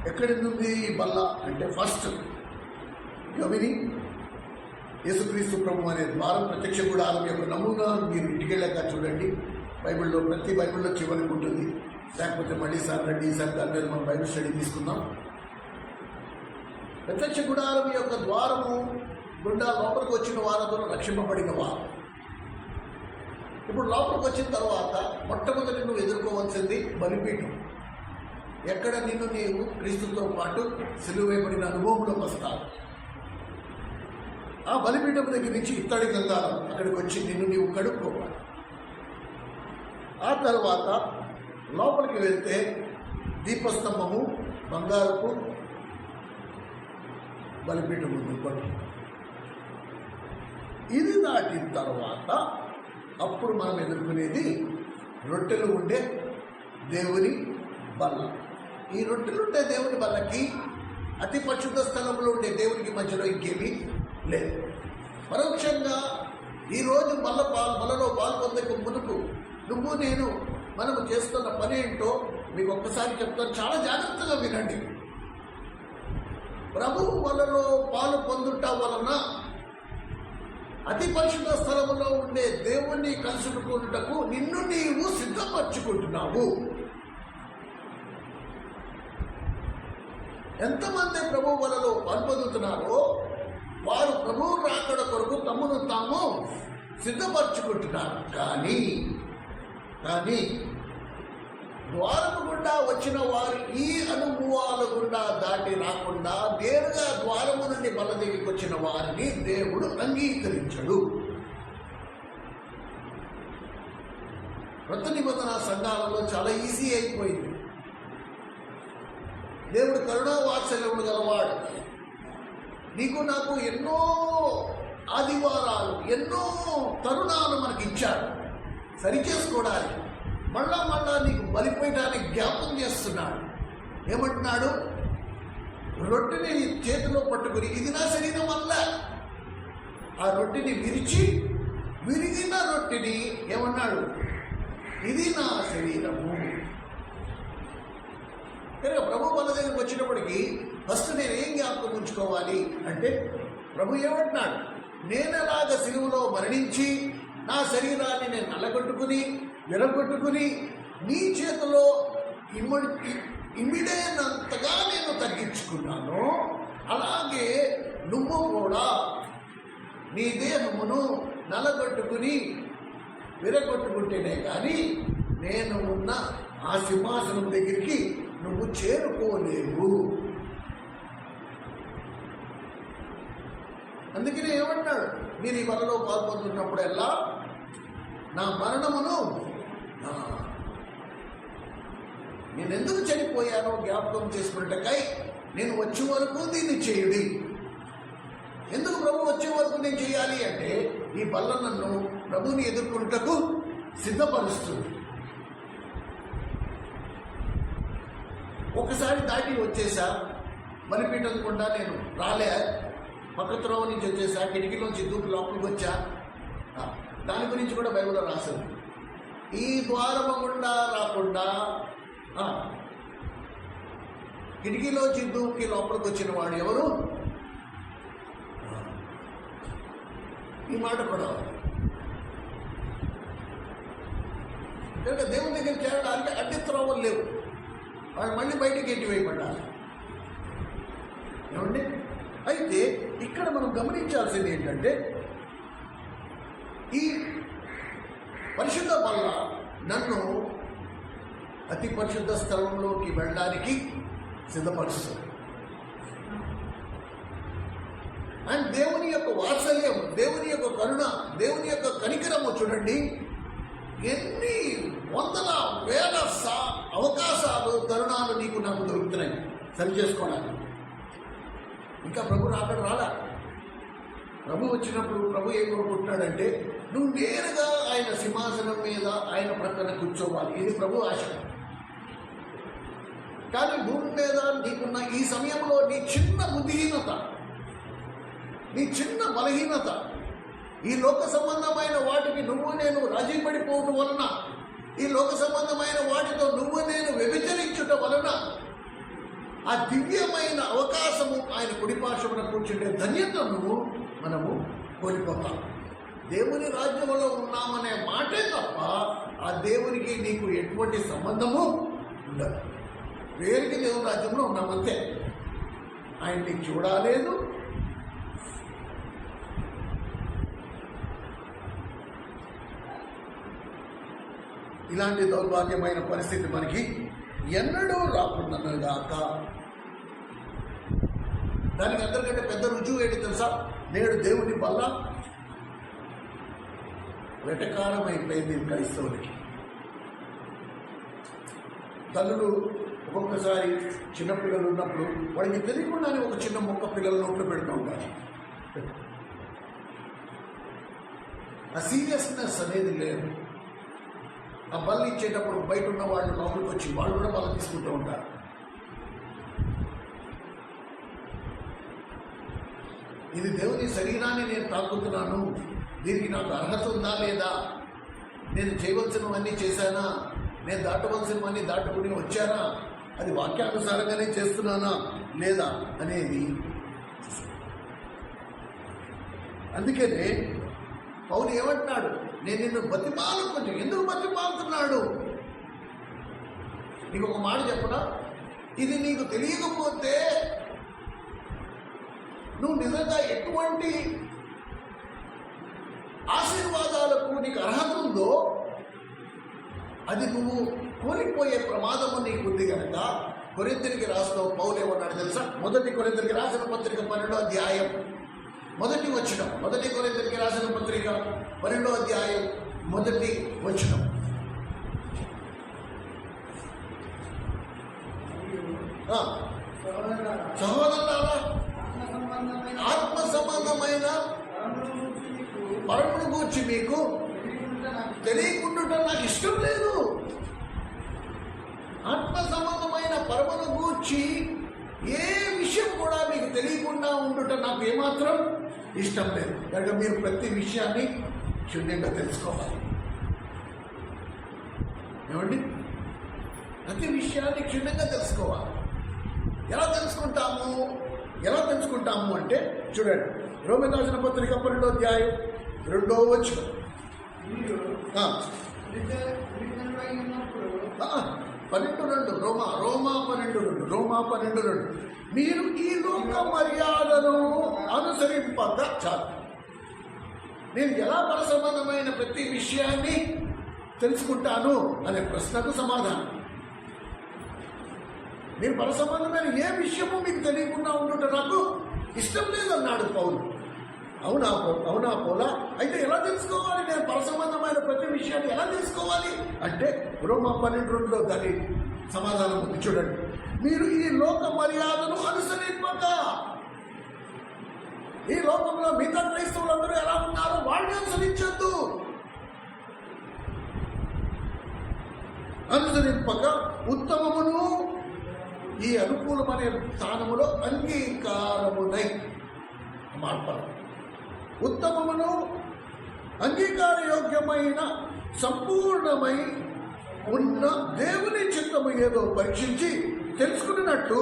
ఎక్కడి నుండి ఈ బల్ల అంటే ఫస్ట్ గమిని యేసుక్రీస్తు ప్రభు అనే ద్వారం ప్రత్యక్ష గుడారం యొక్క నమూనా మీరు ఇంటికెళ్ళాక చూడండి. బైబిల్లో ప్రతి బైబిల్లో చివరికి ఉంటుంది. లేకపోతే మళ్ళీ సార్ రండి, ఈసారి దాని మీద మనం బైబిల్ స్టడీ తీసుకుందాం. ప్రత్యక్ష గుడారం యొక్క ద్వారము గుండా లోపలికి వచ్చిన వారందరూ రక్షింపబడిన వారు. ఇప్పుడు లోపలికి వచ్చిన తర్వాత మొట్టమొదటి నువ్వు ఎదుర్కోవాల్సింది బలిపీఠం. ఎక్కడ నిన్ను నీవు క్రీస్తుతో పాటు సిలువేయబడిన అనుభవంలోకి వస్తావు. ఆ బలిపీఠం దగ్గర నుంచి ఇత్తడి గంగారం అక్కడికి వచ్చి నిన్ను నీవు కడుక్కోవాలి. ఆ తర్వాత లోపలికి వెళ్తే దీపస్తంభము, బంగారపు బలిపీఠం ఉంది కొట్టి. ఇది దాటిన తర్వాత అప్పుడు మనం ఎదుర్కొనేది రొట్టెలు ఉండే దేవుని బల్ల. ఈ రొట్టెలు ఉండే దేవుని బల్లకి అతి పరిశుద్ధ స్థలంలో ఉండే దేవునికి మధ్యలో ఇంకేమీ లేదు. పరోక్షంగా ఈరోజు బలలో పాల్పొందకు మునుపు నువ్వు నేను మనము చేస్తున్న పని ఏంటో మీకు ఒక్కసారి చెప్తాను, చాలా జాగ్రత్తగా వినండి. ప్రభువు బలలో పాలు పొందుట వలన అతి పరిశుద్ధ స్థలములో ఉండే దేవుణ్ణి కలుసుకున్నటకు నిన్ను నీవు సిద్ధపరచుకుంటున్నావు. ఎంతమంది ప్రభు వలలో పాల్పొందుతున్నారో వారు ప్రభువు రాకడ కొరకు తమను తాము సిద్ధపరచుకుంటున్నారు. కానీ ద్వారము గుండా వచ్చిన వారు ఈ అనుభవాల గుండా దాటి రాకుండా నేరుగా ద్వారము నుండి బల్ల దగ్గరికి వచ్చిన వారిని దేవుడు అంగీకరించడు. కొత్త నిబంధన సంఘాలలో చాలా ఈజీ అయిపోయింది. దేవుడు కరుణా వాత్సల్యములు గలవాడు. నీకు నాకు ఎన్నో ఆదివారాలు, ఎన్నో తరుణాలు మనకి ఇచ్చాడు సరిచేసుకోవడానికి. మళ్ళా నీకు బలిపోయడానికి జ్ఞాపం చేస్తున్నాడు. ఏమంటున్నాడు? రొట్టెని చేతిలో పట్టుకుని ఇది నా శరీరం వల్ల ఆ రొట్టెని విరిగిన రొట్టెని ఏమన్నాడు? ఇది నా శరీరము. ప్రభు వాళ్ళ దగ్గరికి వచ్చినప్పటికీ ఫస్ట్ నేను ఏం జ్ఞాపకం ఉంచుకోవాలి అంటే, ప్రభు ఏమంటున్నాడు? నేను ఎలాగ సిలువలో మరణించి నా శరీరాన్ని నేను నల్లగొట్టుకుని విరగొట్టుకుని నీ చేతిలో ఇమిడేనంతగా నేను తగ్గించుకున్నాను, అలాగే నువ్వు కూడా నీ దేహమును నలగొట్టుకుని విరగొట్టుకుంటేనే కానీ నేను ఉన్న ఆ సింహాసనం దగ్గరికి నువ్వు చేరుకోలేవు. అందుకనే ఏమంటాడు? మీరు ఈ వలలో పాల్పొందుతున్నప్పుడల్లా నా మరణమును నేను ఎందుకు చనిపోయానో జ్ఞాపకం చేసుకున్నట్టుకై నేను వచ్చే వరకు దీన్ని చేయుడి. ఎందుకు ప్రభు వచ్చే వరకు నేను చేయాలి అంటే ఈ బల్ల నన్ను ప్రభువుని ఎదుర్కొంటకు సిద్ధపరుస్తుంది. ఒకసారి దాటి వచ్చేసా, బలిపీఠం గుండా నేను రాలే, పక్క త్రోవ నుంచి వచ్చేసా, కిటికీలోంచి దూకి లోపలికి వచ్చా. దాని గురించి కూడా బైబిల్లో రాసింది. ఈ ద్వారము గుండా రాకుండా కిటికీలోంచి దూకి లోపలికి వచ్చిన వాడు ఎవరు? ఈ మాట కూడా కనుక దేవుని దగ్గర చేరడానికి అడ్డి త్రోవలు లేవు. వాళ్ళు మళ్ళీ బయటికి ఎట్టివేయబడ్డాలి. ఏమండి? అయితే ఇక్కడ మనం గమనించాల్సింది ఏంటంటే ఈ పరిశుద్ధ బల్ల నన్ను అతి పరిశుద్ధ స్థలంలోకి వెళ్ళడానికి సిద్ధపరుస్తుంది. అండ్ దేవుని యొక్క వాత్సల్యం, దేవుని యొక్క కరుణ, దేవుని యొక్క కనికరము చూడండి, ఎన్ని వందల వేల అవకాశాలు, తరుణాలు నీకు నాకు దొరుకుతున్నాయి సరి చేసుకోవడానికి. ఇంకా ప్రభు అక్కడ రాలా. ప్రభు వచ్చినప్పుడు ప్రభు ఏం కోరుకుంటున్నాడంటే నువ్వు నేరుగా ఆయన సింహాసనం మీద ఆయన ప్రక్కన కూర్చోవాలి. ఇది ప్రభు ఆశ. కానీ భూమి మీద నీకున్న ఈ సమయంలో నీ చిన్న బుద్ధిహీనత, నీ చిన్న బలహీనత, ఈ లోక సంబంధమైన వాటికి నువ్వు నేను రాజీ పడిపోవటం వలన, ఈ లోక సంబంధమైన వాటితో నువ్వు నేను వ్యభిచరించుట వలన ఆ దివ్యమైన అవకాశము ఆయన కుడిపార్శ్వమున కూర్చుంటే ధన్యతను మనము కోల్పోతాం. దేవుని రాజ్యంలో ఉన్నామనే మాటే తప్ప ఆ దేవునికి నీకు ఎటువంటి సంబంధము ఉండదు. వేరికి దేవుని రాజ్యంలో ఉన్నామంతే. ఆయన్ని చూడలేదు, ఇలాంటి దౌర్భాగ్యమైన పరిస్థితి మనకి ఎన్నడూ రాకుండాక. దానికి అందరికంటే పెద్ద రుజువు ఏంటి తెలుసా? నేడు దేవుని వల్ల వెటకారమైపోయింది క్రైస్తవులకి. తల్లులు ఒక్కొక్కసారి చిన్నపిల్లలు ఉన్నప్పుడు వాళ్ళకి తెలియకుండానే ఒక చిన్న మొక్క పిల్లల నోట్లో పెడుతూ ఉంటారు. ఆ సీరియస్నెస్ అనేది లేదు. ఆ బల్లి ఇచ్చేటప్పుడు బయట ఉన్న వాళ్ళు లోపలికి వచ్చి వాళ్ళు కూడా బల్ల తీసుకుంటూ ఉంటారు. ఇది దేవుని శరీరాన్ని నేను తాకుతున్నాను, దీనికి నాకు అర్హత ఉందా లేదా, నేను చేయవలసినవన్నీ చేశానా, నేను దాటవలసినవన్నీ దాటుకుని వచ్చానా, అది వాక్యానుసారంగానే చేస్తున్నానా లేదా అనేది. అందుకనే పౌలు ఏమంటున్నాడు? నేను నిన్ను బతిమాలుకుంటే. ఎందుకు బతిమాలుతున్నాడు? నీకు ఒక మాట చెప్పనా? ఇది నీకు తెలియకపోతే నువ్వు నిజంగా ఎటువంటి ఆశీర్వాదాలకు నీకు అర్హత ఉందో అది నువ్వు కోల్పోయే ప్రమాదము నీకుంది కనుక కొరింథీయులకు రాసిన పౌలు ఏమన్నాడు తెలుసా? మొదటి కొరింథీయులకు రాసిన పత్రిక 12వ అధ్యాయం మొదటి వచనం. మొదటి కొరింథీయులకు రాసిన పత్రిక 12వ అధ్యాయం మొదటి వచనం. సహోదరులారా, ఆత్మ సంబంధమైన పరమును గూర్చి మీకు తెలియకుండా నాకు ఇష్టం లేదు. ఆత్మ సంబంధమైన పరమును గూర్చి ఏ విషయం కూడా మీకు తెలియకుండా ఉండుట నాకు ఏమాత్రం ఇష్టం లేదు. కనుక మీరు ప్రతి విషయాన్ని క్షుణ్ణంగా తెలుసుకోవాలి. ఏమండి? ప్రతి విషయాన్ని క్షుణ్ణంగా తెలుసుకోవాలి. ఎలా తెలుసుకుంటాము అంటే చూడండి, రోమీయులకు రాసిన పత్రిక 12వ అధ్యాయం 2వ వచనం. 12:2 రోమా 12:2 మీరు ఈ లోక మర్యాదను అనుసరింపక చాలు. నేను ఎలా పరసంబంధమైన ప్రతి విషయాన్ని తెలుసుకుంటాను అనే ప్రశ్నకు సమాధానం. మీరు పరసంబంధమైన ఏ విషయమో మీకు తెలియకుండా ఉండుట నాకు ఇష్టం లేదన్నాడు పౌలు. అవునా పౌలా? అయితే ఎలా తెలుసుకోవాలి? నేను పరసంబంధమైన ప్రతి విషయాన్ని ఎలా తెలుసుకోవాలి అంటే రోమా 12:2 దాని సమాధానం ఉంది. చూడండి, మీరు ఈ లోక మర్యాదను అనుసరింపక, ఈ లోకంలో మిగతా క్రైస్తవులందరూ ఎలా ఉన్నారో వాళ్ళని అనుసరించద్దు. అనుసరింపక ఉత్తమమును ఈ అనుకూలమనే స్థానములో అంగీకారమునై మార్పలు, ఉత్తమమును అంగీకార యోగ్యమైన సంపూర్ణమై ఉన్న దేవుని చిత్తము ఏదో పరీక్షించి తెలుసుకున్నట్టు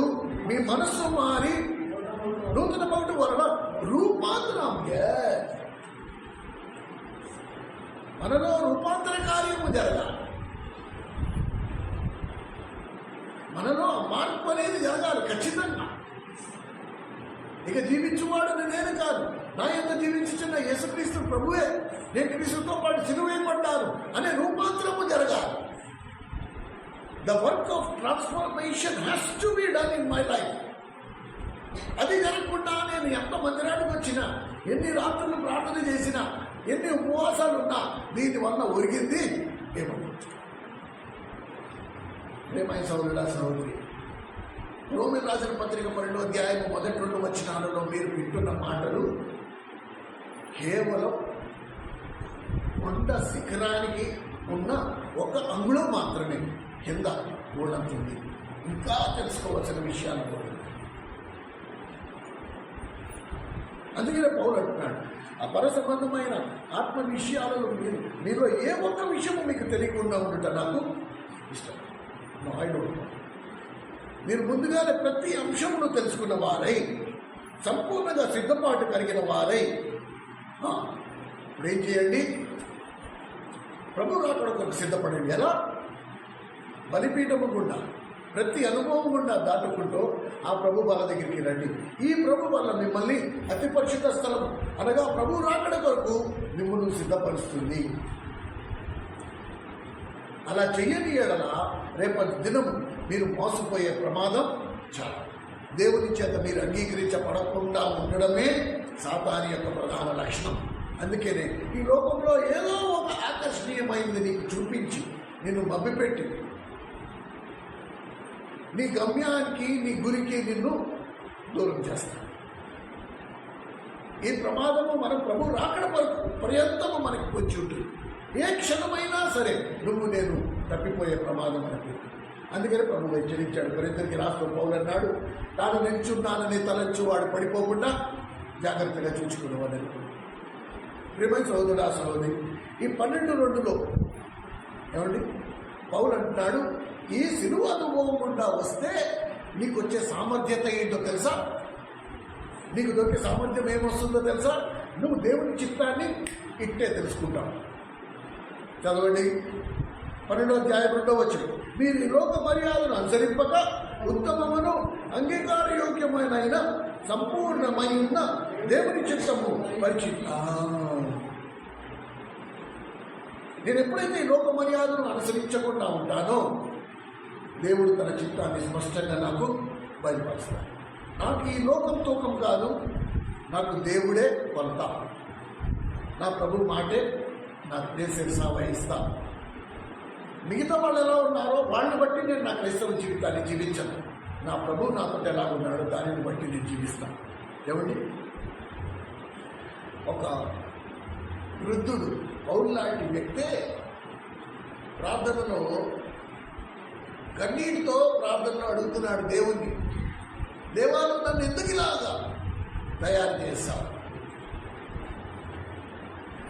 మీ మనస్సు మారి నూతన పౌటు వలన రూపాంతరం, మనలో రూపాంతర కార్యము జరగాలి. మనలో మార్పు అనేది జరగాలి ఖచ్చితంగా. ఇక జీవించువాడు నేను కాదు, నా యొక్క జీవించుచున్న యేసుక్రీస్తు ప్రభువే, నేను క్రీస్తుతో పాటు సిలువేయబడ్డాను అనే రూపాంతరము జరగాలి. The work of transformation has to be done in my life. అది జరగకుండా నేను ఎంత మందిరానికి వచ్చినా, ఎన్ని రాత్రులు ప్రార్థన చేసినా, ఎన్ని ఉపవాసాలు ఉన్నా దీనివల్ల ఒరిగింది ఏమో. ప్రేమైన సహోదరుడా సహోదరి, రోమీయులకు రాసిన పత్రిక 12వ అధ్యాయము 1-2 వచనాలలో మీరు వింటున్న మాటలు కేవలం కొండ శిఖరానికి ఉన్న ఒక అంగుళం మాత్రమే, కింద గోడంతుంది. ఇంకా తెలుసుకోవాల్సిన విషయాలు కూడా. అందుకనే పౌలు అంటున్నాడు, ఆ పరసంబంధమైన ఆత్మ విషయాలలో మీలో ఏ ఒక్క విషయము మీకు తెలియకుండా ఉండటం నాకు ఇష్టం. మీరు ముందుగానే ప్రతి అంశమును తెలుసుకున్న వారై, సంపూర్ణంగా సిద్ధపాటు కలిగిన వారై ఇప్పుడు ఏం చేయండి? ప్రభు రాకడ కొరకు సిద్ధపడండి. ఎలా? బలిపీఠము గుండా, ప్రతి అనుభవం గుండా దాటుకుంటూ ఆ ప్రభు వాళ్ళ దగ్గరికి రండి. ఈ ప్రభు వల్ల మిమ్మల్ని అతి పరిశుద్ధ స్థలం అనగా ప్రభు రాకడ కొరకు మిమ్మల్ని సిద్ధపరుస్తుంది. అలా చెయ్యని ఎడల రేపటి దినము మీరు మోసపోయే ప్రమాదం చాలా. దేవుని చేత మీరు అంగీకరించబడకుండా ఉండడమే సాతాను యొక్క ప్రధాన లక్షణం. అందుకనే ఈ లోకంలో ఏదో ఒక ఆకర్షణీయమైంది నీకు చూపించి నిన్ను మభ్యపెట్టి నీ గమ్యానికి, నీ గురికి నిన్ను దూరం చేస్తాను. ఈ ప్రమాదము మనం ప్రభు రాకడ వరకు పర్యంతము మనకి వచ్చి ఉంటుంది. ఏ క్షణమైనా సరే నేను తప్పిపోయే ప్రమాదం మనకి. అందుకని ప్రభు హెచ్చరించాడు. కొరింథీయులకు రాసిన పౌలు అన్నాడు, తాను నిల్చున్నానని తలంచు వాడు పడిపోకుండా జాగ్రత్తగా చూసుకునేవాడు. ప్రియమైన సహోదరుడా సహోదరి, ఈ 12:2లో ఏమండి పౌలు అంటున్నాడు, ఈ సిలువ అనుభవం గుండా వస్తే నీకు వచ్చే సామర్థ్యత ఏంటో తెలుసా? నీకు దొరికే సామర్థ్యం ఏమొస్తుందో తెలుసా? నువ్వు దేవుని చిత్తాన్ని ఇట్టే తెలుసుకుంటావు. చదవండి, 12వ అధ్యాయం 2వ వచనం. మీరు ఈ లోక మర్యాదను అనుసరింపక ఉత్తమమును అంగీకార యోగ్యమైన సంపూర్ణమై ఉన్న దేవుని చిత్తము పరిచితా. నేను ఎప్పుడైతే ఈ లోక మర్యాదను అనుసరించకుండా ఉంటానో దేవుడు తన చిత్తాన్ని స్పష్టంగా నాకు బయలుపరుస్తాడు. నాకు ఈ లోకం తూకం కాదు, నాకు దేవుడే కొలత. నా ప్రభు మాటే నాకు దేశ వహిస్తా. మిగతా వాళ్ళు ఎలా ఉన్నారో వాళ్ళని బట్టి నేను నా క్రైస్తవ జీవితాన్ని జీవించను. నా ప్రభు నాతో ఎలా ఉన్నాడో దానిని బట్టి నేను జీవిస్తాను. ఏమండి, ఒక వృద్ధుడు పౌలు లాంటి వ్యక్తే ప్రార్థనలో కన్నీటితో ప్రార్థనలో అడుగుతున్నాడు దేవుణ్ణి, దేవాలు నన్ను ఎందుకు ఇలాగా తయారు చేశావు?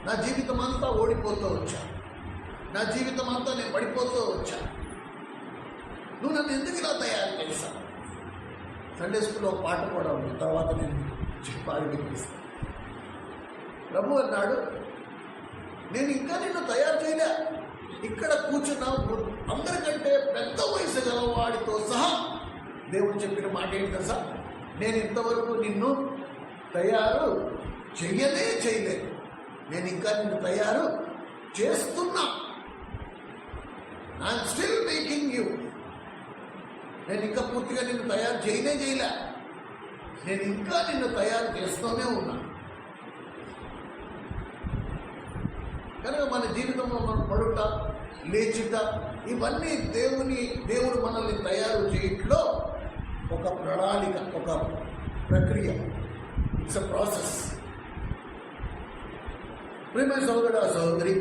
నా జీవితం అంతా ఓడిపోతూ వచ్చా, నా జీవితం అంతా నేను పడిపోతూ వచ్చా, నువ్వు నన్ను ఎందుకు ఇలా తయారు చేశావు? సండే స్కూల్లో పాట కూడా ఉంది, తర్వాత నేను చెప్పాలి వినిపిస్తాను. ప్రభు అన్నాడు, నేను ఇంకా నిన్ను తయారు చేయలే. ఇక్కడ కూర్చున్న అందరికంటే పెద్ద వయసు గల వాడితో సహా దేవుడు చెప్పిన మాట ఏంటి తెలుసా? నేను ఇంతవరకు నిన్ను తయారు చేయలేదు, నేను ఇంకా నిన్ను తయారు చేస్తున్నా. I'm still making you. నేను ఇంకా పూర్తిగా నిన్ను తయారు చేయలే, నేను ఇంకా నిన్ను తయారు చేస్తూనే ఉన్నా. కనుక మన జీవితంలో మనం పడుట, లేచుట, ఇవన్నీ దేవుడు మనల్ని తయారు చేయట్లో ఒక ప్రణాళిక, ఒక ప్రక్రియ, ఇట్స్ అ ప్రాసెస్. ప్రియమైన సోదరుడా సహోదరి,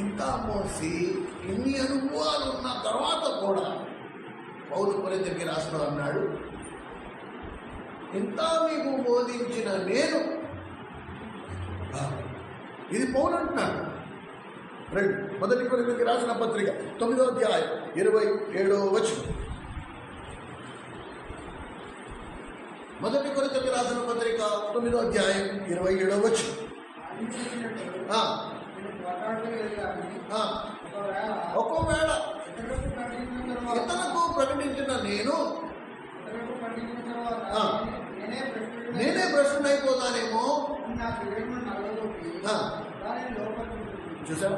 ఇంత మోసి ఇన్ని అనుభవాలు ఉన్న తర్వాత కూడా పౌలు కొరింథీయులకు రాస్తూ అన్నాడు, ఇంత మీకు బోధించిన నేను. ఇది పౌలు అంటున్నాడు. మొదటి కొరింథీయులకు రాసిన పత్రిక 9వ అధ్యాయం 27వ వచనం. మొదటి కొరింథీయులకు రాసిన పత్రిక 9వ అధ్యాయం 27వ వచనం. ఒకవేళ ఇతరులకు ప్రకటించిన నేను నేనే ప్రశ్న అయిపోతానేమో. చూసా,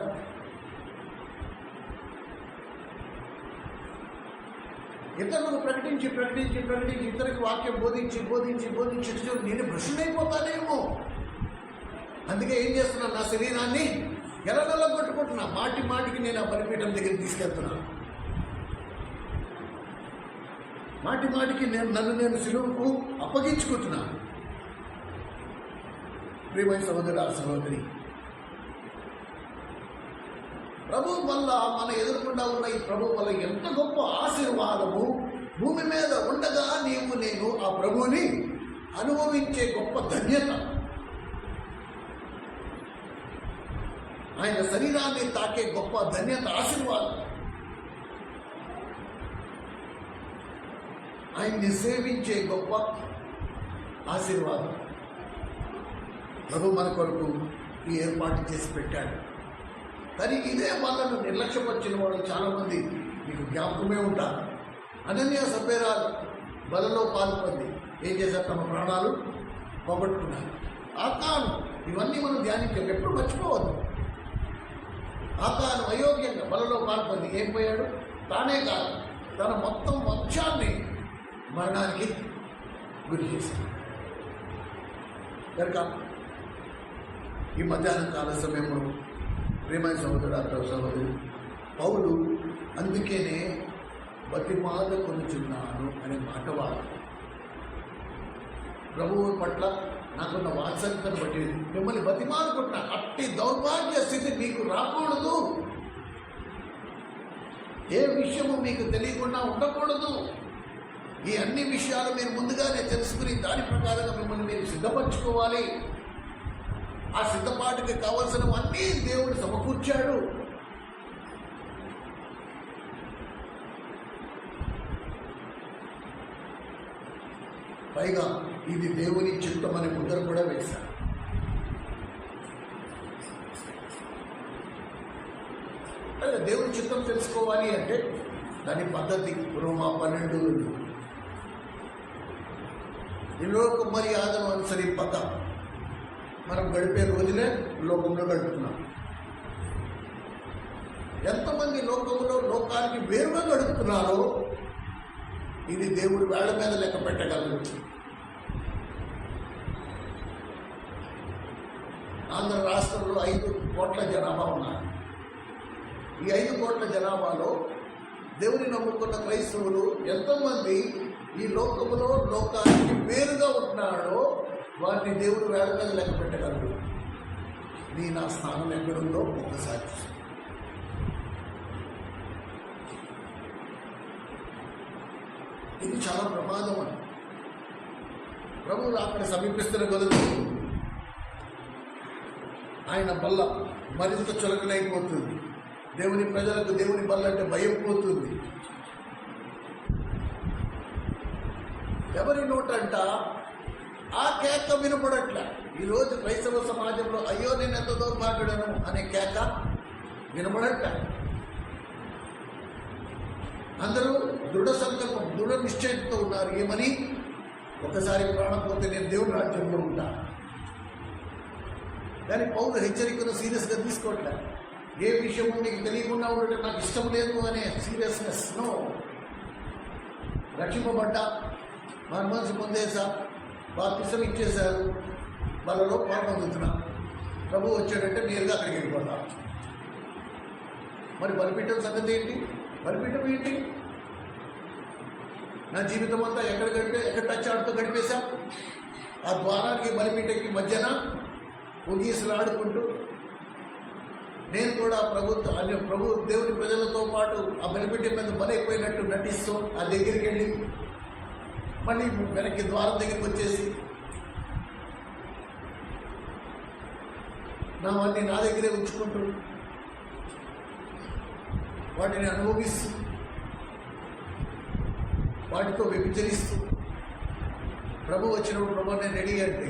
ఇతరులకు ప్రకటించి ఇతరులకు వాక్యం బోధించి నేను ప్రశ్న అయిపోతానేమో. అందుకే ఏం చేస్తున్నాను, నా శరీరాన్ని ఎలా కొట్టుకుంటున్నా, మాటికి నేను ఆ బలిపీఠం దగ్గర తీసుకెళ్తున్నాను. మాటికి నన్ను సిలువకు అప్పగించుకుంటున్నాను. ప్రియమైన సహోదరుడా సహోదరి, ప్రభు వల్ల మన ఎదుర్కొండా ఉన్న ఈ ప్రభు వల్ల ఎంత గొప్ప ఆశీర్వాదము భూమి మీద ఉండగా నేను ఆ ప్రభువుని అనుభవించే గొప్ప ధన్యత, ఆయన శరీరాన్ని తాకే గొప్ప ధన్యత, ఆశీర్వాదం, ఆయన్ని సేవించే గొప్ప ఆశీర్వాదం ప్రభు మన కొరకు ఈ ఏర్పాటు చేసి పెట్టాడు. కానీ ఇదే వాళ్ళను నిర్లక్ష్యపరిచిన వాళ్ళు చాలామంది మీకు జ్ఞాపకమే ఉంటారు. అనన్య సఫేరాలు బలలో పాల్పొంది ఏం చేశారు, తమ ప్రాణాలు పోగొట్టుకున్నారు. ఆకాను, ఇవన్నీ మనం ధ్యానించాం, ఎప్పుడు మర్చిపోవద్దు. ఆకాను అయోగ్యంగా బలలో పాల్పొంది ఏం పోయాడు, తానే కాదు తన మొత్తం వంశాన్ని మరణానికి గురి చేశాడు. కనుక ఈ మధ్యాహ్నం కాల సమయంలో ప్రియమైన సహోదరుడు పౌలు అందుకేనే బతిమాలుకొనుచున్నాను అనే మాట వాడు. ప్రభువు పట్ల నాకున్న వాత్సల్యతను బట్టి మిమ్మల్ని బతిమాలుకుంటున్నా, అట్టి దౌర్భాగ్య స్థితి మీకు రాకూడదు. ఏ విషయము మీకు తెలియకుండా ఉండకూడదు. ఈ అన్ని విషయాలు మీరు ముందుగానే తెలుసుకుని దాని ప్రకారంగా మిమ్మల్ని మీరు సిద్ధపరచుకోవాలి. ఆ సిద్ధపాటుకి కావలసినవన్నీ దేవుడు సమకూర్చాడు. పైగా ఇది దేవుని చిత్తం అనే ముద్ర కూడా వేశాడు. దేవుని చిత్తం తెలుసుకోవాలి అంటే దాని పద్ధతి రోమా 12 ఈ లోక మర్యాదను అనుసరింపక మనం గడిపే రోజులే లోకంలో గడుపుతున్నాం. ఎంతమంది లోకంలో లోకానికి వేరుగా గడుపుతున్నారో ఇది దేవుడు వేళ్ల మీద లెక్క పెట్టగలరు. ఆంధ్ర రాష్ట్రంలో 5 కోట్ల జనాభా ఉన్నారు. ఈ 5 కోట్ల జనాభాలో దేవుని నమ్ముకున్న క్రైస్తవులు ఎంతోమంది ఈ లోకములో లోకానికి వేరుగా ఉంటున్నాడో వారిని దేవుడు వేళ్ల మీద లెక్క పెట్టగలడు. నా స్థానం ఎక్కడుందో ఒక్కసారి ఇది చాలా ప్రమాదం అని ప్రభువులు అక్కడ సమీపిస్తున్న కొలది ఆయన బల్ల మరింత చులకనైపోతుంది. దేవుని ప్రజలకు దేవుని బల్ల అంటే భయం పోతుంది. ఎవరి నోటంట ఆ కేక వినపడట్ల. ఈరోజు క్రైస్తవ సమాజంలో అయ్యో నేను ఎంత దౌర్భాగ్యుడను అనే కేక వినపడట్ల. అందరూ దృఢ సంకల్పం, దృఢ నిశ్చయంతో ఉన్నారు. ఏమని, ఒకసారి ప్రాణం పోతే నేను దేవుని రాజ్యంలో ఉంటా. కానీ పౌలు హెచ్చరికను సీరియస్గా తీసుకోవట్లే. ఏ విషయము నీకు తెలియకుండా ఉండటం నాకు ఇష్టం లేదు అనే సీరియస్నెస్ నో. రక్షింపబడ్డా, మన మనసు పొందేసా, బాప్తిసం ఇచ్చేశారు, వాళ్ళలో పొందుతున్నా. ప్రభు వచ్చాడంటే నేరుగా అక్కడికి వెళ్ళిపోతా. మరి బలిపీఠం సంగతి ఏంటి? బలిపీఠం ఏంటి? నా జీవితం అంతా ఎక్కడ టచ్ ఆడుతూ గడిపేశా. ఆ ద్వారానికి బలిపీఠకి మధ్యన ఉగీసులు ఆడుకుంటూ నేను కూడా ప్రభు దేవుని ప్రజలతో పాటు ఆ బలిపీఠం మీద బలైపోయినట్టు నటిస్తూ ఆ దగ్గరికి వెళ్ళి మళ్ళీ వెనక్కి ద్వారం దగ్గరికి వచ్చేసి నావన్నీ నా దగ్గరే ఉంచుకుంటూ వాటిని అనుభవిస్తూ వాటితో వ్యభిచరిస్తూ ప్రభు వచ్చినప్పుడు ప్రభు నేను రెడీ అంటే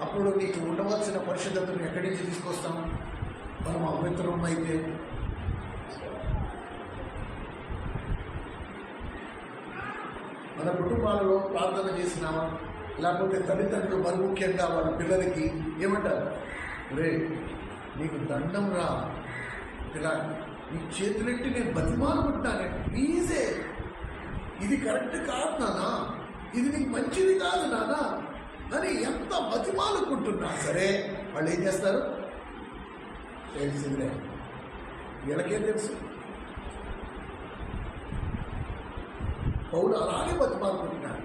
అప్పుడు నీకు ఉండవలసిన పరిశుద్ధతను ఎక్కడి నుంచి తీసుకొస్తాం? మనం అపవిత్రం అయితే మన కుటుంబాలలో ప్రార్థన చేసినామా, లేకపోతే తల్లిదండ్రులు మరి ముఖ్యంగా వాళ్ళ పిల్లలకి ఏమంటారు? రే నీకు దండం రా ఇలా నీ చేతులెట్టి నేను బతిమాలుకుంటున్నానే, ప్లీజే ఇది కరెక్ట్ కాదు నానా, ఇది నీకు మంచిది కాదు నానా అని ఎంత బతిమాలుకుంటున్నా సరే వాళ్ళు ఏం చేస్తారు? తెలిసిందే, వీళ్ళకేం తెలుసు? పౌలు అలాగే బతిమాలుకుంటున్నాడు.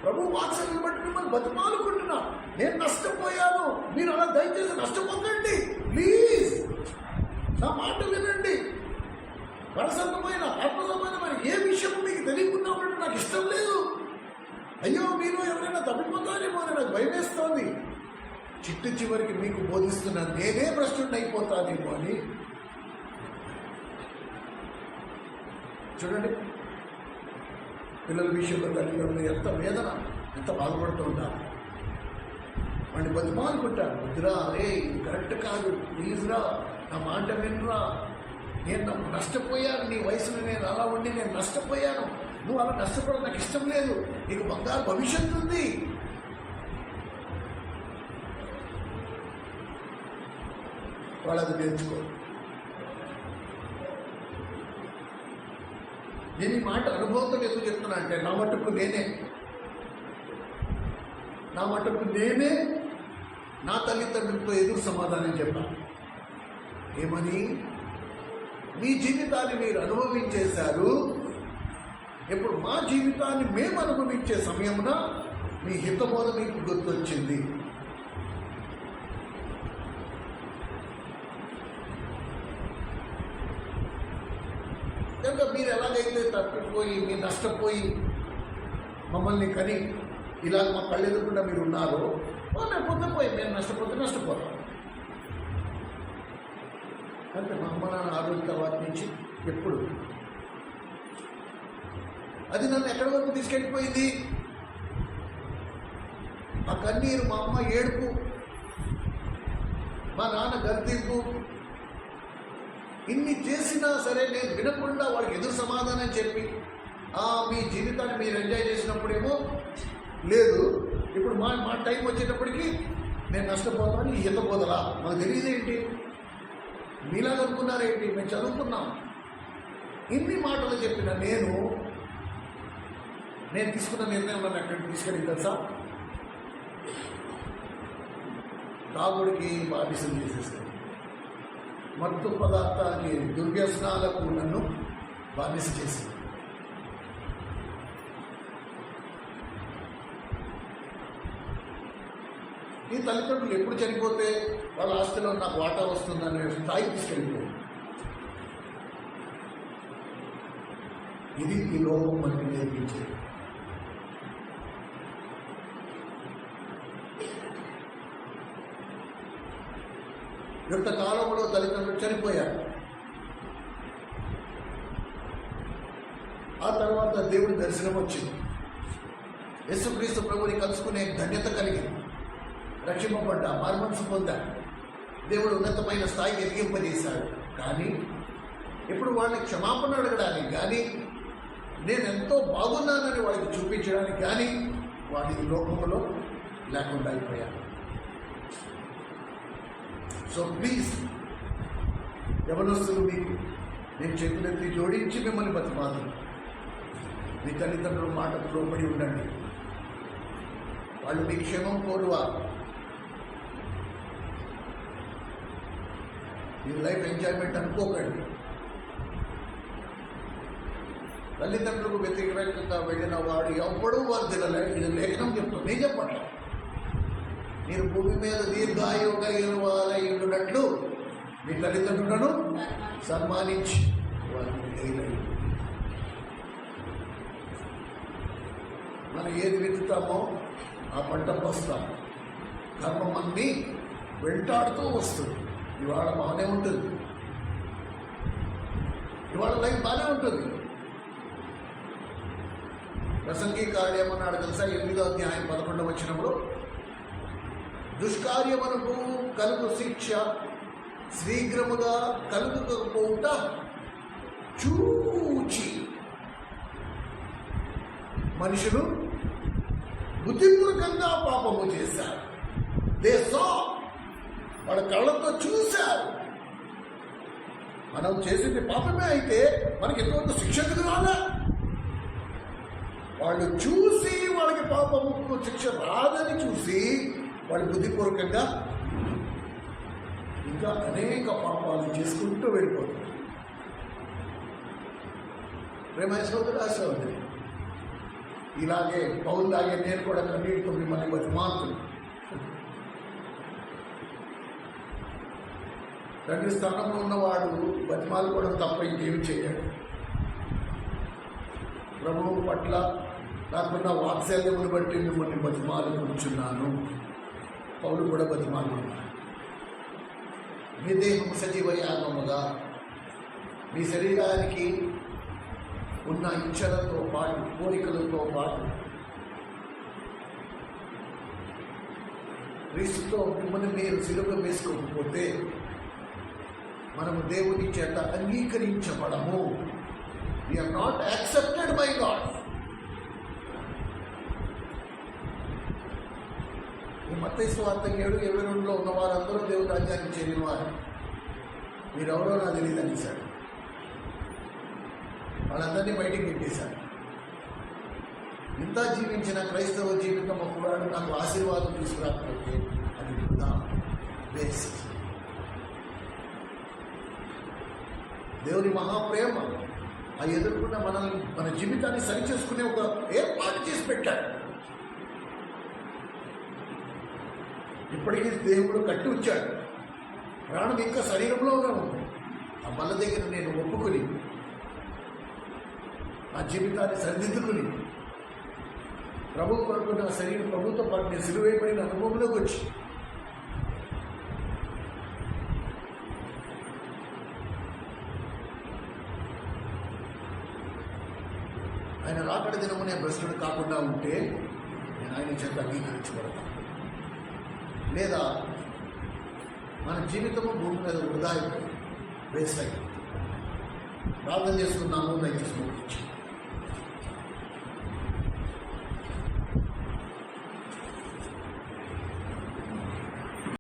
ప్రభు వాత్సల్యం బట్టి మిమ్మల్ని బతిమాలుకుంటున్నా. నేను నష్టపోయాను, మీరు అలా దయచేసి నష్టపోకండి, ప్లీజ్ నా మాట వినండి. పరసంగమైన ఆత్మసంబంధమైన ఏ విషయం మీకు తెలియకుండా ఉండడం నాకు ఇష్టం లేదు. అయ్యో మీరు ఎవరైనా తప్పిపోతారేమో అని నాకు భయమేస్తోంది. చిట్టు చివరికి మీకు బోధిస్తున్నాను, నేనే భ్రష్టుడిని అయిపోతానేమో అని. చూడండి, పిల్లల విషయంలో తల్లిదండ్రులు ఎంత వేదన, ఎంత బాధపడుతూ ఉంటారు. వాడిని బతిమాలుకుంటారు, వద్దురా రే ఇది కరెక్ట్ కాదు, ప్లీజ్ రా నా మాట వినరా, నేను నష్టపోయాను, నీ వయసులో నేను అలా ఉండి నేను నష్టపోయాను, నువ్వు అలా నష్టపోవడం నాకు ఇష్టం లేదు, నీకు బంగారు భవిష్యత్తు ఉంది. వాళ్ళు అది నేర్చుకో. నేను ఈ మాట అనుభవంతో ఎందుకు చెప్తున్నా అంటే నా మటుకు నేనే నా తల్లిదండ్రులతో ఎదురు సమాధానం చెప్పాను. ఏమని? మీ జీవితాన్ని మీరు అనుభవించేశారు, ఇప్పుడు మా జీవితాన్ని మేము అనుభవించే సమయమున మీ హితబోధ మీకు గుర్తొచ్చింది. కనుక మీరు ఎలాగైతే తప్పిపోయి మీరు నష్టపోయి మమ్మల్ని కని ఇలా మా కళ్ళెదుకుండా మీరు ఉన్నారో, మేము పొద్దుపోయి మేము నష్టపోతాం. అంటే మా అమ్మ నాన్న ఆరోగ్య తర్వాత నుంచి ఎప్పుడు అది నన్ను ఎక్కడి వరకు తీసుకెళ్ళిపోయింది? మా కన్నీరు, మా అమ్మ ఏడుపు, మా నాన్న గర్తింపు, ఇన్ని చేసినా సరే నేను వినకుండా వాళ్ళకి ఎదురు సమాధానం చెప్పి మీ జీవితాన్ని మీరు ఎంజాయ్ చేసినప్పుడేమో లేదు, ఇప్పుడు మా టైం వచ్చేటప్పటికి నేను నష్టపోతాను. ఈ హితబోధలా మాకు తెలియదేంటి? మీలాగా అనుకున్నారేంటి? మేము చదువుకున్నాం. ఇన్ని మాటలు చెప్పిన నేను తీసుకున్న నిర్ణయం నన్ను ఎక్కడికి తీసుకెళ్ళి తెలుసా? తాగుడికి బానిసలు చేసేస్తాను, మత్తు పదార్థాలకి దుర్వ్యసనాలకు నన్ను బానిస చేసింది. ఈ తల్లిదండ్రులు ఎప్పుడు చనిపోతే వాళ్ళ ఆస్తిలో నాకు వాటా వస్తుందనే స్థాయికి తీసుకెళ్ళిపోయింది. ఇది ఈ లోకం మనకి నేర్పించేది. యుక్త కాలంలో తల్లిదండ్రులు చనిపోయారు. ఆ తర్వాత దేవుడి దర్శనం వచ్చింది. యేసుక్రీస్తు ప్రభుని కలుసుకునే ధన్యత కలిగింది. రక్షింపబడ్డా, మారుమనసు పొందా, దేవుడు ఉన్నతమైన స్థాయికి ఎదిగింపజేశాడు. కానీ ఇప్పుడు వాళ్ళని క్షమాపణ అడగడానికి కానీ, నేను ఎంతో బాగున్నానని వాళ్ళకి చూపించడానికి కానీ వాడి లోకంలో లేకుండా అయిపోయాను. సో ప్లీజ్ యవనస్తులు, మీకు నేను చేతులెత్తి జోడించి మిమ్మల్ని బతిమాలను, మీ తల్లిదండ్రుల మాటకు లోబడి ఉండండి. వాళ్ళు మీ క్షేమం కోరువారు. ఈ లైఫ్ ఎంజాయ్మెంట్ అనుకోకండి. తల్లిదండ్రులకు వ్యతిరేకంగా వెళ్ళిన వాడు ఎవ్వడూ వర్ధిల్లలేడు. ఇది లేఖనం చెప్తుంది, నేను చెప్పట్లా. మీరు భూమి మీద దీర్ఘాయువు కలిగిన వారైనట్లు మీ తల్లిదండ్రులను సన్మానించి వారిని దయలేడు. మనం ఏది విత్తుతామో ఆ పంట వస్తాం. కర్మం అన్నీ వెంటాడుతూ వస్తుంది. ఇవాళ బాగానే ఉంటుంది, ఇవాళ లైఫ్ బాగానే ఉంటుంది. ప్రసంగికారుడు ఏమన్నాడు తెలుసా? 8వ అధ్యాయం 11వ వచనంలో, దుష్కార్యమునకు కలుగు శిక్ష శీఘ్రముగా కలుగకపోవుట చూచి మనుషులు బుద్ధిపూర్వకంగా పాపము చేశారు. వాళ్ళ కళ్ళతో చూశారు. మనం చేసింది పాపమే అయితే మనకి ఎంతవరకు శిక్ష ఎందుకు రాలే? వాళ్ళు చూసి వాళ్ళకి పాపము శిక్ష రాదని చూసి వాళ్ళు బుద్ధిపూర్వకంగా ఇంకా అనేక పాపాలు చేసుకుంటూ వెళ్ళిపోతారు. ప్రేమ సోదరు ఉంది. ఇలాగే పౌరులాగే నేను కూడా కన్నీటితో మిమ్మల్ని బతిమాలుతున్నాను. తండ్రి స్థానంలో ఉన్నవాడు బతిమాలుకోవడం తప్ప ఇంకేమి చేయడు. ప్రభువు పట్ల నాకున్న వాత్సల్యమును బట్టి మిమ్మల్ని బతిమాలుకుంటున్నాను. పౌలు కూడా బతిమాలుకున్నాడు. మీ దేహం సజీవ యాగముగా మీ శరీరానికి ఉన్న ఇచ్చలతో పాటు కోరికలతో పాటు క్రీస్తుతో మిమ్మల్ని మీరు సిలువ వేసుకోకపోతే మనము దేవుని చేత అంగీకరించబడము. We are not accepted by God. ఈ మత్తయి సువార్త 7:22లో ఉన్న వారందరూ దేవుని రాజ్యానికి చేరిన వారు. మీరెవరో నాకు తెలియదు అనేసాడు. వాళ్ళందరినీ బయటికి పెట్టేశాడు. ఇంత జీవించిన క్రైస్తవ జీవితం ఒకవాడు నాకు ఆశీర్వాదం తీసుకురాకపోతే అది వృధా, వేస్ట్. దేవుని మహాప్రేమ ఆ ఎదుర్కొన్న మనల్ని మన జీవితాన్ని సరిచేసుకునే ఒక ఏర్పాటు చేసి పెట్టాడు. ఇప్పటికీ దేవుడు కట్టి వచ్చాడు. ప్రాణం ఇంకా శరీరంలోనే ఉంది. ఆ బల్ల దగ్గర నేను ఒప్పుకొని నా జీవితాన్ని సరిదిద్దుకుని ప్రభు కొరకు నా శరీరం ప్రభుత్వ పాటు నేను సిలువైపోయిన అనుభవంలోకి వచ్చి ఆయన రాకడ దినము నేను భ్రష్టుడు కాకుండా ఉంటే నేను ఆయన చేత అంగీకరించబడతాను. లేదా మన జీవితము భూమి మీద వృధా అయిపోయింది, వేస్ట్ అయిపోయింది. ప్రార్థన చేసుకున్నాము, దయచేసి